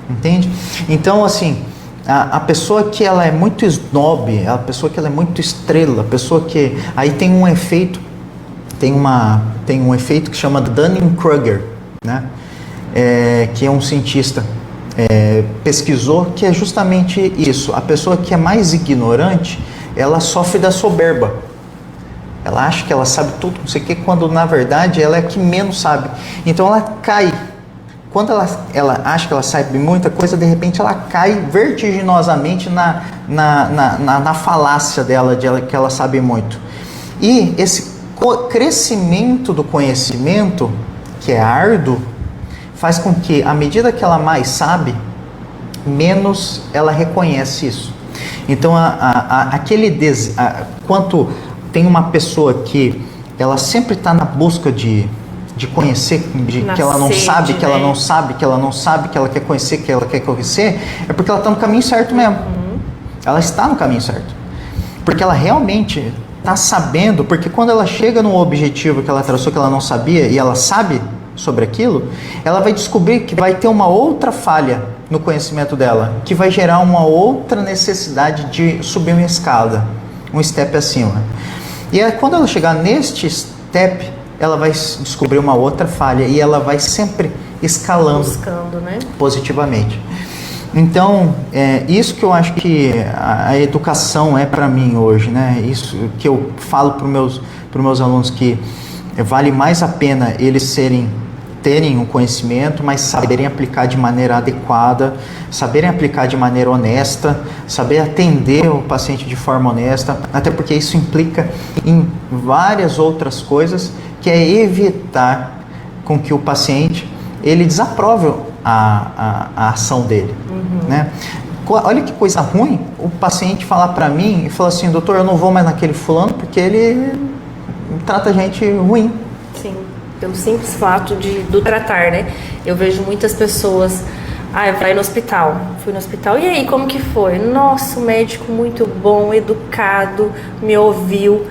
Entende? Então, assim, a pessoa que ela é muito snob, a pessoa que ela é muito estrela, a pessoa que... Aí tem um efeito, tem um efeito que chama Dunning-Kruger, né? Que é um cientista pesquisou, que é justamente isso. A pessoa que é mais ignorante, ela sofre da soberba. Ela acha que ela sabe tudo, não sei o que, quando na verdade ela é a que menos sabe. Então ela cai. Quando ela acha que ela sabe muita coisa, de repente ela cai vertiginosamente na falácia dela, que ela sabe muito. E esse crescimento do conhecimento, que é árduo, faz com que, à medida que ela mais sabe, menos ela reconhece isso. Então, quanto tem uma pessoa que ela sempre está na busca de conhecer, que ela não sabe, que ela não sabe, que ela não sabe, que ela quer conhecer, que ela quer conhecer, é porque ela está no caminho certo mesmo. Ela está no caminho certo. Porque ela realmente está sabendo, porque quando ela chega num objetivo que ela traçou, que ela não sabia, e ela sabe sobre aquilo, ela vai descobrir que vai ter uma outra falha no conhecimento dela, que vai gerar uma outra necessidade de subir uma escada, um step acima. E aí, quando ela chegar neste step, ela vai descobrir uma outra falha e ela vai sempre escalando, buscando, né? Positivamente. Então, isso que eu acho que a educação é para mim hoje, né? Isso que eu falo para os meus alunos, que vale mais a pena eles terem um conhecimento, mas saberem aplicar de maneira adequada, saberem aplicar de maneira honesta, saber atender o paciente de forma honesta, até porque isso implica em várias outras coisas, que é evitar com que o paciente ele desaprove a ação dele. Né? Olha que coisa ruim o paciente falar para mim e falar assim, doutor, eu não vou mais naquele fulano porque ele trata a gente ruim.
Sim, pelo simples fato do tratar, né? Eu vejo muitas pessoas, vai no hospital, fui no hospital, e aí, como que foi? Nossa, o médico muito bom, educado, me ouviu.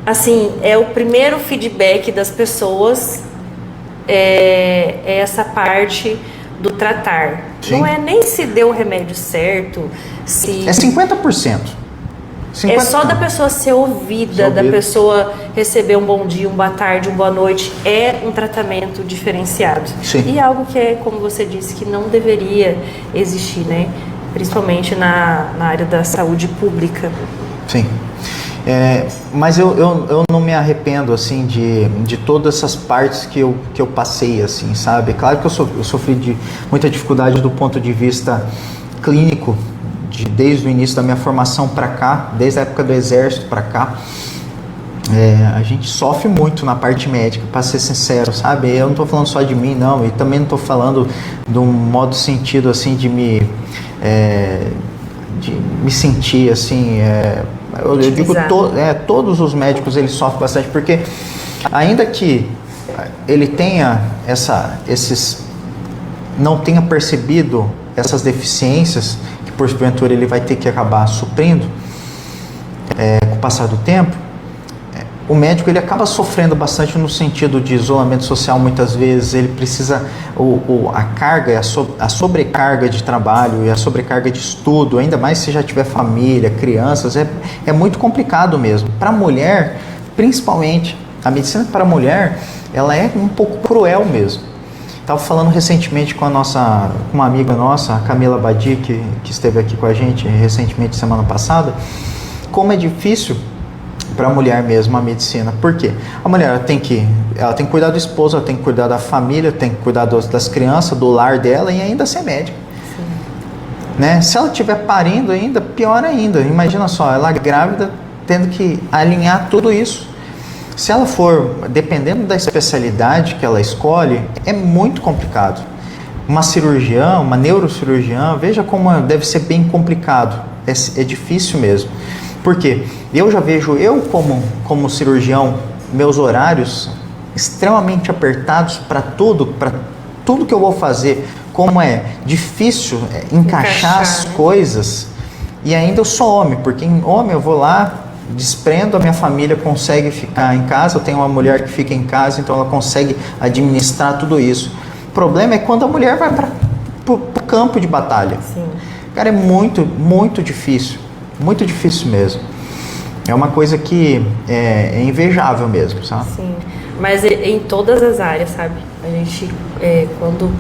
assim, é o primeiro feedback das pessoas, é essa parte do tratar.
Sim.
Não é nem se deu o remédio certo, se...
É 50%.
É só da pessoa ser ouvida, da pessoa receber um bom dia, uma boa tarde, uma boa noite. É um tratamento diferenciado.
Sim.
E algo que é, como você disse, que não deveria existir, né? Principalmente na área da saúde pública.
Sim. Mas eu não me arrependo, assim, de todas essas partes que eu passei, assim, sabe? Claro que eu sofri de muita dificuldade do ponto de vista clínico, desde o início da minha formação para cá, desde a época do exército para cá. A gente sofre muito na parte médica, para ser sincero, sabe? Eu não estou falando só de mim, não, e também não estou falando de um modo sentido, assim, de me sentir, assim, eu digo, todos os médicos, eles sofrem bastante, porque ainda que ele tenha não tenha percebido essas deficiências, que porventura ele vai ter que acabar suprindo com o passar do tempo, o médico ele acaba sofrendo bastante no sentido de isolamento social. Muitas vezes ele precisa, a carga, a sobrecarga de trabalho e a sobrecarga de estudo, ainda mais se já tiver família, crianças, é muito complicado mesmo. Para a mulher, principalmente, a medicina para a mulher, ela é um pouco cruel mesmo. Estava falando recentemente com uma amiga nossa, a Camila Badi, que esteve aqui com a gente recentemente, semana passada, como é difícil para a mulher mesmo a medicina. Por quê? A mulher ela tem que cuidar do esposo, ela tem que cuidar da família, tem que cuidar das crianças, do lar dela e ainda ser médica. Né? Se ela estiver parindo ainda, pior ainda. Imagina só, ela grávida tendo que alinhar tudo isso. Se ela for, dependendo da especialidade que ela escolhe, é muito complicado. Uma cirurgiã, uma neurocirurgiã, veja como deve ser bem complicado. É difícil mesmo. Por quê? Eu já vejo, como cirurgião, meus horários extremamente apertados para tudo que eu vou fazer. Como é difícil encaixar as coisas. E ainda eu sou homem, porque em homem eu vou lá, desprendo, a minha família consegue ficar em casa, eu tenho uma mulher que fica em casa, então ela consegue administrar tudo isso. O problema é quando a mulher vai para o campo de batalha.
Sim.
Cara, é muito, muito difícil mesmo. É uma coisa que é invejável mesmo, sabe?
Sim, mas em todas as áreas, sabe? A gente, quando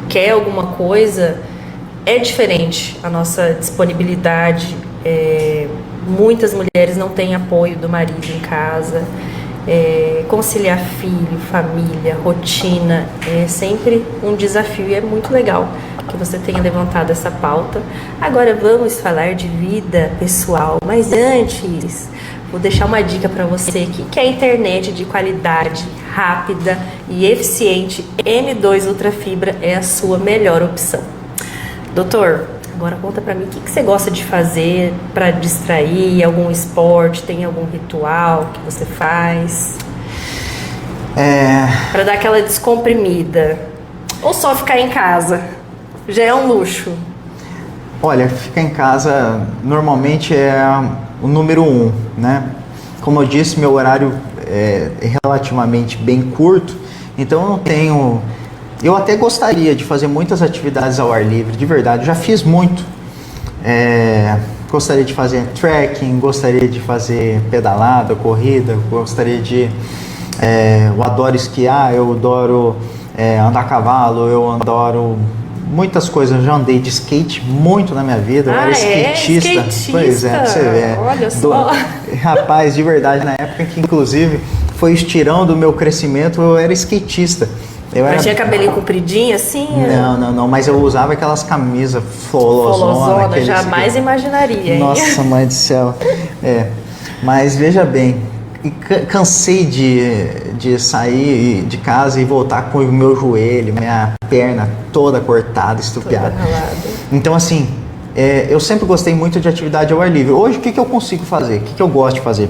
quer alguma coisa, é diferente a nossa disponibilidade. Muitas mulheres não têm apoio do marido em casa. Conciliar filho, família, rotina é sempre um desafio e é muito legal que você tenha levantado essa pauta. Agora vamos falar de vida pessoal, mas antes vou deixar uma dica para você que quer internet de qualidade, rápida e eficiente. M2 Ultra Fibra é a sua melhor opção. Doutor, agora conta pra mim o que você gosta de fazer para distrair, algum esporte, tem algum ritual que você faz? Para dar aquela descomprimida. Ou só ficar em casa? Já é um luxo.
Olha, ficar em casa normalmente é o número 1, né? Como eu disse, meu horário é relativamente bem curto, então eu não tenho... Eu até gostaria de fazer muitas atividades ao ar livre, de verdade, eu já fiz muito. Gostaria de fazer trekking, gostaria de fazer pedalada, corrida, gostaria de... eu adoro esquiar, eu adoro andar a cavalo, eu adoro muitas coisas. Eu já andei de skate muito na minha vida, eu era skatista.
Skatista.
Pois é, você vê.
Olha só.
Rapaz, de verdade, na época que inclusive foi o estirão do meu crescimento, eu era skatista.
Mas tinha cabelinho compridinho assim?
Não, mas eu usava aquelas camisas
folosona, jamais imaginaria, hein?
Nossa, mãe do céu. Mas veja bem, cansei de sair de casa e voltar com o meu joelho, minha perna toda cortada, estrupiada. Então assim, eu sempre gostei muito de atividade ao ar livre. Hoje o que eu consigo fazer? O que eu gosto de fazer?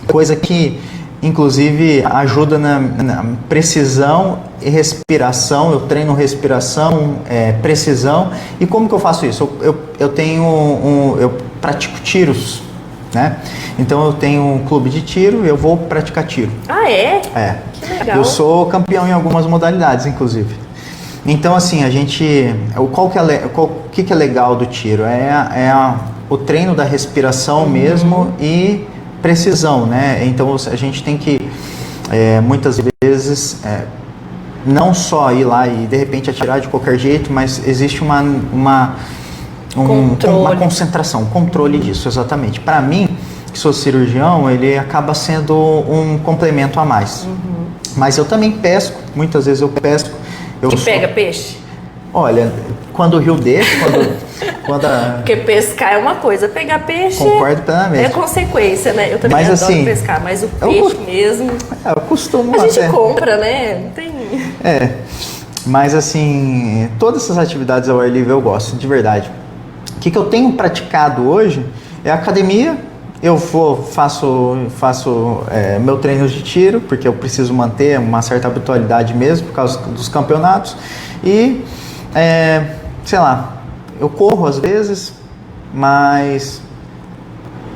Coisa que inclusive ajuda na precisão e respiração. Eu treino respiração, precisão. E como que eu faço isso? Eu pratico tiros. né? Então eu tenho um clube de tiro, eu vou praticar tiro.
Ah, é?
É.
Que legal.
Eu sou campeão em algumas modalidades, inclusive. Então, assim, a gente... O que é legal do tiro? O treino da respiração mesmo e precisão, né? Então, a gente tem que, muitas vezes, não só ir lá e, de repente, atirar de qualquer jeito, mas existe uma concentração, um controle disso, exatamente. Para mim, que sou cirurgião, ele acaba sendo um complemento a mais. Mas eu também pesco, muitas vezes eu pesco.
Pega peixe?
Olha, quando o rio deixa,
Porque pescar é uma coisa, pegar peixe
concordo plenamente.
É consequência, né? Eu também
mas,
adoro
assim,
pescar, mas o peixe mesmo...
eu costumo
a gente compra, né? Não tem...
Mas assim, todas essas atividades ao ar livre eu gosto, de verdade. O que eu tenho praticado hoje é academia. Eu faço meu treino de tiro, porque eu preciso manter uma certa habitualidade mesmo, por causa dos campeonatos. E, sei lá, eu corro às vezes, mas...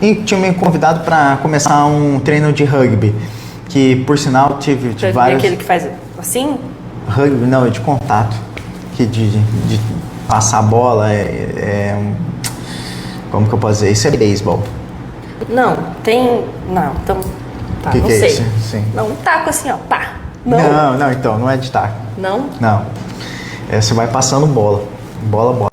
E tinha me convidado para começar um treino de rugby, que por sinal tive vários...
Aquele que faz assim?
Rugby, não, é de contato, que de passar a bola, como que eu posso dizer? Isso é beisebol.
Não, tem... Não, então... Tá,
que
não
é
sei.
isso? Sim.
Não, um taco assim, ó, pá.
Não, então, não é de taco.
Não?
Não. Você vai passando bola. Bola.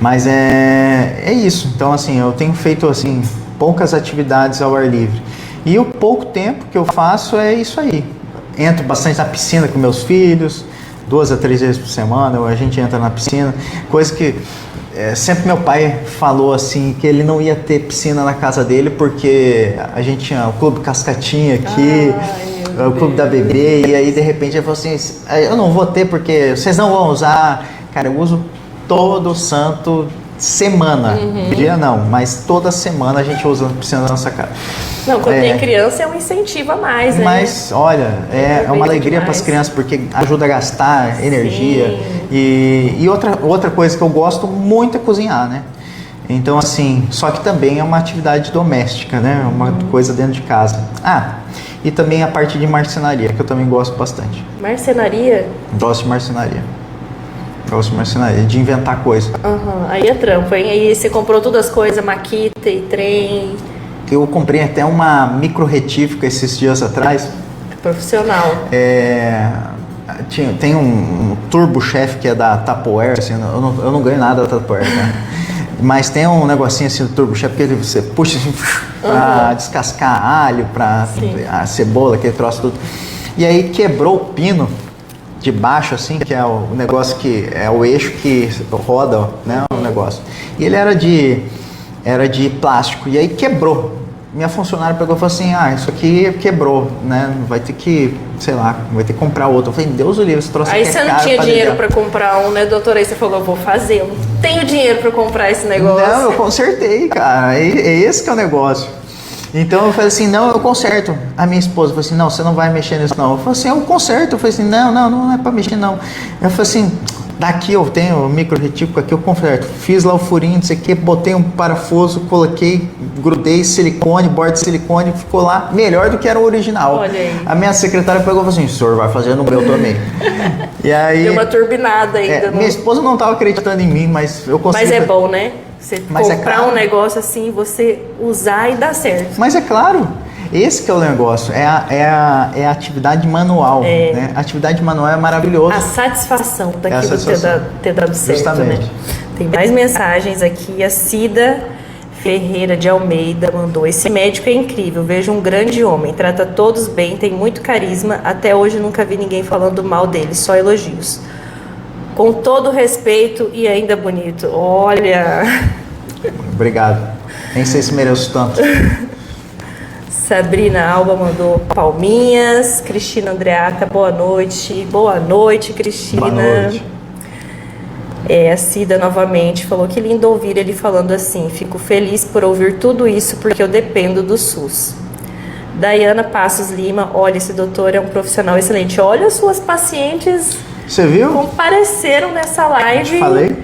Mas é isso. Então, assim, eu tenho feito, assim, poucas atividades ao ar livre. E o pouco tempo que eu faço é isso aí. Entro bastante na piscina com meus filhos, 2 a 3 vezes por semana, a gente entra na piscina. Coisa que sempre meu pai falou assim, que ele não ia ter piscina na casa dele, porque a gente tinha o Clube Cascatinha aqui, o Clube da Bebê, e aí de repente ele falou assim, eu não vou ter porque vocês não vão usar. Cara, eu uso todo santo semana, dia não, mas toda semana a gente usa a piscina da nossa casa.
Não, quando tem criança é um incentivo a mais, né?
Mas, olha, é uma alegria para as crianças, porque ajuda a gastar energia. E outra coisa que eu gosto muito é cozinhar, né? Então, assim, só que também é uma atividade doméstica, né? Uma coisa dentro de casa. E também a parte de marcenaria, que eu também gosto bastante.
Marcenaria?
Gosto de marcenaria. De inventar coisa.
Aí é trampo, hein? Aí você comprou todas as coisas, maquita e trem.
Eu comprei até uma micro retífica esses dias atrás.
Profissional.
Tem um Turbo Chef que é da Tupperware, assim, eu não ganho nada da Tupperware, né? Mas tem um negocinho assim do Turbo Chef que você puxa assim, pra descascar alho, pra a cebola, aquele troço tudo. E aí quebrou o pino de baixo, assim, que é o negócio que é o eixo que roda, né, o negócio. E ele era de plástico, e aí quebrou. Minha funcionária pegou e falou assim, isso aqui quebrou, né, vai ter que, sei lá, vai ter que comprar outro. Eu falei, Deus o livre, esse troço
aí
aqui é caro.
Aí você não tinha dinheiro para comprar um, né, doutora? Aí você falou, eu vou fazer, eu não tenho dinheiro para comprar esse negócio.
Não, eu consertei, cara, é esse que é o negócio. Então eu falei assim, não, eu conserto. A minha esposa falou assim, não, você não vai mexer nisso não. Eu falei assim, eu conserto. Eu falei assim, não é pra mexer não. Eu falei assim, daqui eu tenho o micro retífico aqui, eu conserto. Fiz lá o furinho, não sei o que, botei um parafuso, coloquei, grudei silicone, borda de silicone, ficou lá melhor do que era o original.
Olha aí.
A minha secretária pegou e falou assim, o senhor vai fazer no meu também. E aí...
Deu uma turbinada ainda.
Minha esposa não estava acreditando em mim, mas eu consegui...
Mas é bom, né? Você comprar um negócio assim, você usar e dar certo.
Mas é claro, esse que é o negócio, é a atividade manual, né? A atividade manual é maravilhoso.
A satisfação daquilo ter dado certo, justamente. Né? Tem mais mensagens aqui, a Cida Ferreira de Almeida mandou, esse médico é incrível, vejo um grande homem, trata todos bem, tem muito carisma, até hoje nunca vi ninguém falando mal dele, só elogios. Com todo respeito e ainda bonito. Olha...
Obrigado. Nem sei se mereço tanto.
Sabrina Alba mandou palminhas. Cristina Andreata, boa noite. Boa noite, Cristina.
Boa noite.
A Cida novamente falou que lindo ouvir ele falando assim. Fico feliz por ouvir tudo isso porque eu dependo do SUS. Daiana Passos Lima, olha, esse doutor é um profissional excelente. Olha as suas pacientes...
Você viu?
Compareceram nessa live.
Falei.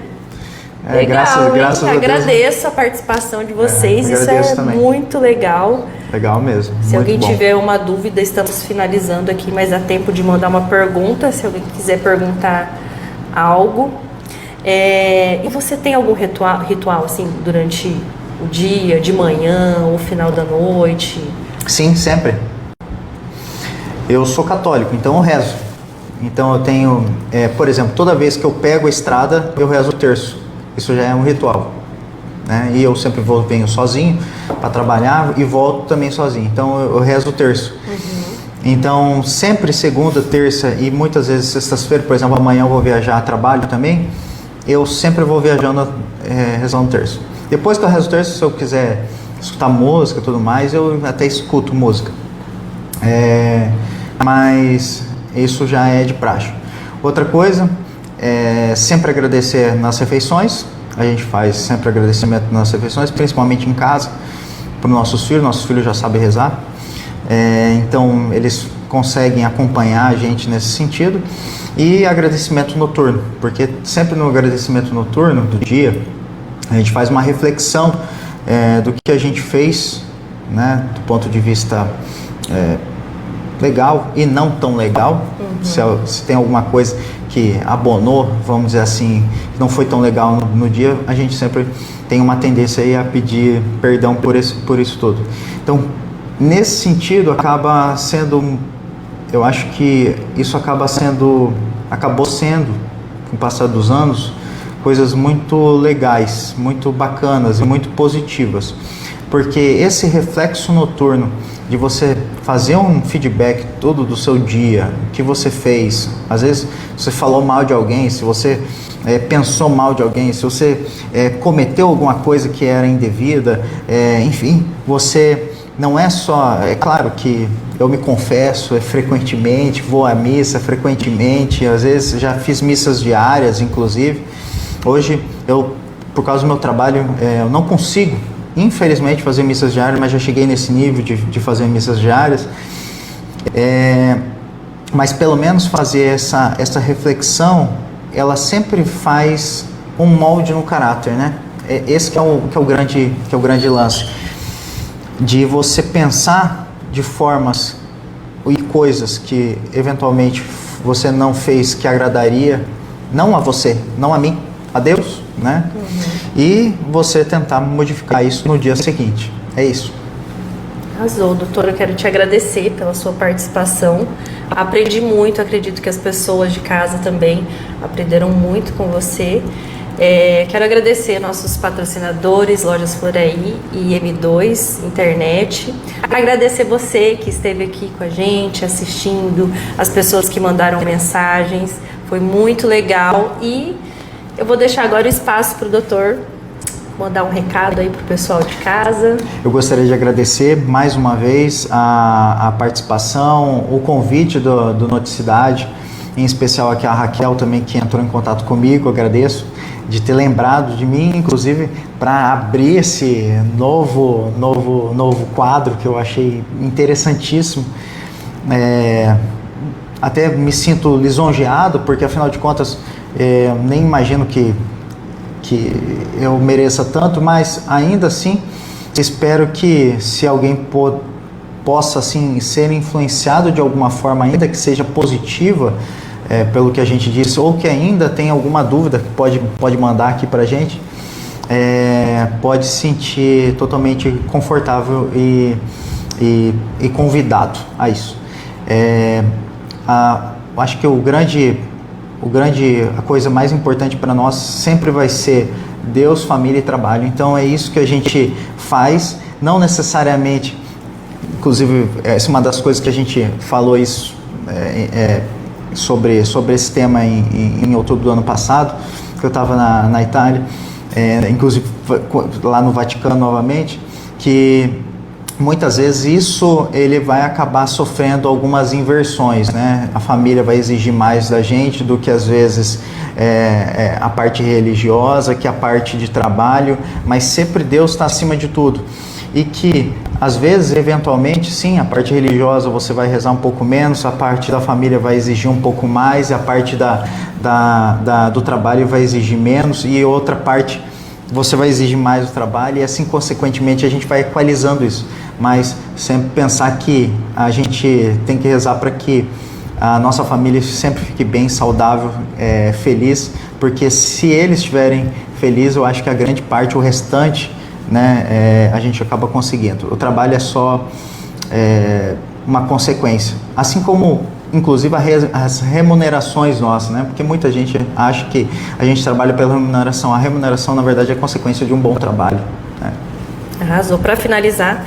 Legal,
graças a Deus.
Agradeço a participação de vocês, isso é
também.
muito legal.
Legal mesmo.
Se
muito
alguém
bom.
tiver uma dúvida, estamos finalizando aqui, mas dá tempo de mandar uma pergunta, se alguém quiser perguntar algo. E você tem algum ritual assim, durante o dia, de manhã ou final da noite?
Sim, sempre. Eu sou católico, então eu rezo. Então eu tenho, por exemplo, toda vez que eu pego a estrada, eu rezo o terço. Isso já é um ritual, né? E eu sempre venho sozinho para trabalhar e volto também sozinho. Então eu rezo o terço. Então sempre segunda, terça e muitas vezes sextas-feira, por exemplo, amanhã eu vou viajar a trabalho também. Eu sempre vou viajando rezando o terço. Depois que eu rezo o terço, se eu quiser escutar música e tudo mais, eu até escuto música. Mas isso já é de praxe. Outra coisa é sempre agradecer nas refeições. A gente faz sempre agradecimento nas refeições, principalmente em casa, para os nossos filhos. Nossos filhos já sabem rezar. Então eles conseguem acompanhar a gente nesse sentido. E agradecimento noturno, porque sempre no agradecimento noturno do dia, a gente faz uma reflexão do que a gente fez, né, do ponto de vista legal e não tão legal. Se tem alguma coisa que abonou, vamos dizer assim, que não foi tão legal no dia, a gente sempre tem uma tendência aí a pedir perdão por isso tudo. Então, nesse sentido, acaba sendo, eu acho que isso acabou sendo, com o passar dos anos, coisas muito legais, muito bacanas e muito positivas. Porque esse reflexo noturno de você fazer um feedback todo do seu dia, o que você fez, às vezes você falou mal de alguém, se você pensou mal de alguém, se você cometeu alguma coisa que era indevida, enfim, você não é só, é claro que eu me confesso frequentemente, vou à missa frequentemente, às vezes já fiz missas diárias, inclusive. Hoje, por causa do meu trabalho, eu não consigo, infelizmente, fazer missas diárias, mas já cheguei nesse nível de fazer missas diárias. Mas pelo menos fazer essa reflexão, ela sempre faz um molde no caráter, né? Esse que é o grande lance. De você pensar de formas e coisas que eventualmente você não fez que agradaria, não a você, não a mim, a Deus, né? E você tentar modificar isso no dia seguinte. É isso.
Arrasou, doutora. Eu quero te agradecer pela sua participação. Aprendi muito, acredito que as pessoas de casa também aprenderam muito com você. Quero agradecer nossos patrocinadores, Lojas Floraí e M2 Internet. Agradecer você que esteve aqui com a gente, assistindo, as pessoas que mandaram mensagens. Foi muito legal e eu vou deixar agora o espaço para o doutor mandar um recado aí para o pessoal de casa.
Eu gostaria de agradecer mais uma vez a participação, o convite do Noticidade, em especial aqui a Raquel também, que entrou em contato comigo. Agradeço de ter lembrado de mim, inclusive para abrir esse novo quadro que eu achei interessantíssimo. Até me sinto lisonjeado, porque afinal de contas nem imagino que eu mereça tanto, mas ainda assim espero que se alguém possa assim ser influenciado de alguma forma, ainda que seja positiva, pelo que a gente disse, ou que ainda tem alguma dúvida, pode mandar aqui pra gente, pode se sentir totalmente confortável e convidado a isso. Acho que a coisa mais importante para nós sempre vai ser Deus, família e trabalho. Então é isso que a gente faz, não necessariamente, inclusive essa é uma das coisas que a gente falou isso sobre esse tema em outubro do ano passado, que eu estava na Itália, inclusive lá no Vaticano novamente, que muitas vezes isso ele vai acabar sofrendo algumas inversões, né? A família vai exigir mais da gente do que às vezes a parte religiosa, que a parte de trabalho, mas sempre Deus está acima de tudo. e que às vezes, eventualmente, sim, a parte religiosa você vai rezar um pouco menos, a parte da família vai exigir um pouco mais, e a parte do trabalho vai exigir menos, e outra parte você vai exigir mais do trabalho, e assim, consequentemente, a gente vai equalizando isso. Mas sempre pensar que a gente tem que rezar para que a nossa família sempre fique bem, saudável, feliz, porque se eles estiverem felizes, eu acho que a grande parte, o restante, né, a gente acaba conseguindo. O trabalho é só uma consequência, assim como inclusive as remunerações nossas, né? Porque muita gente acha que a gente trabalha pela remuneração. A remuneração, na verdade, é consequência de um bom trabalho, né?
Arrasou. Para finalizar,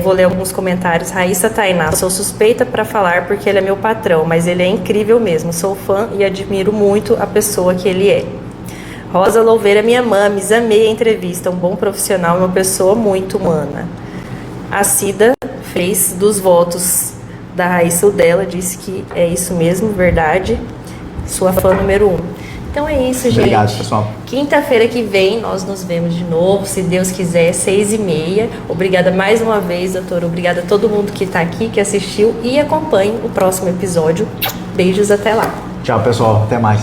vou ler alguns comentários. Raíssa Tainá: sou suspeita para falar porque ele é meu patrão, mas ele é incrível mesmo. Sou fã e admiro muito a pessoa que ele é. Rosa Louveira: minha mames, amei a entrevista, um bom profissional e uma pessoa muito humana. A Cida fez dos votos da Raíssa o dela, disse que é isso mesmo, verdade. Sua fã número 1. Então é isso, gente.
Obrigado, pessoal.
Quinta-feira que vem nós nos vemos de novo, se Deus quiser, 6h30. Obrigada mais uma vez, doutora. Obrigada a todo mundo que está aqui, que assistiu, e acompanhe o próximo episódio. Beijos, até lá.
Tchau, pessoal. Até mais.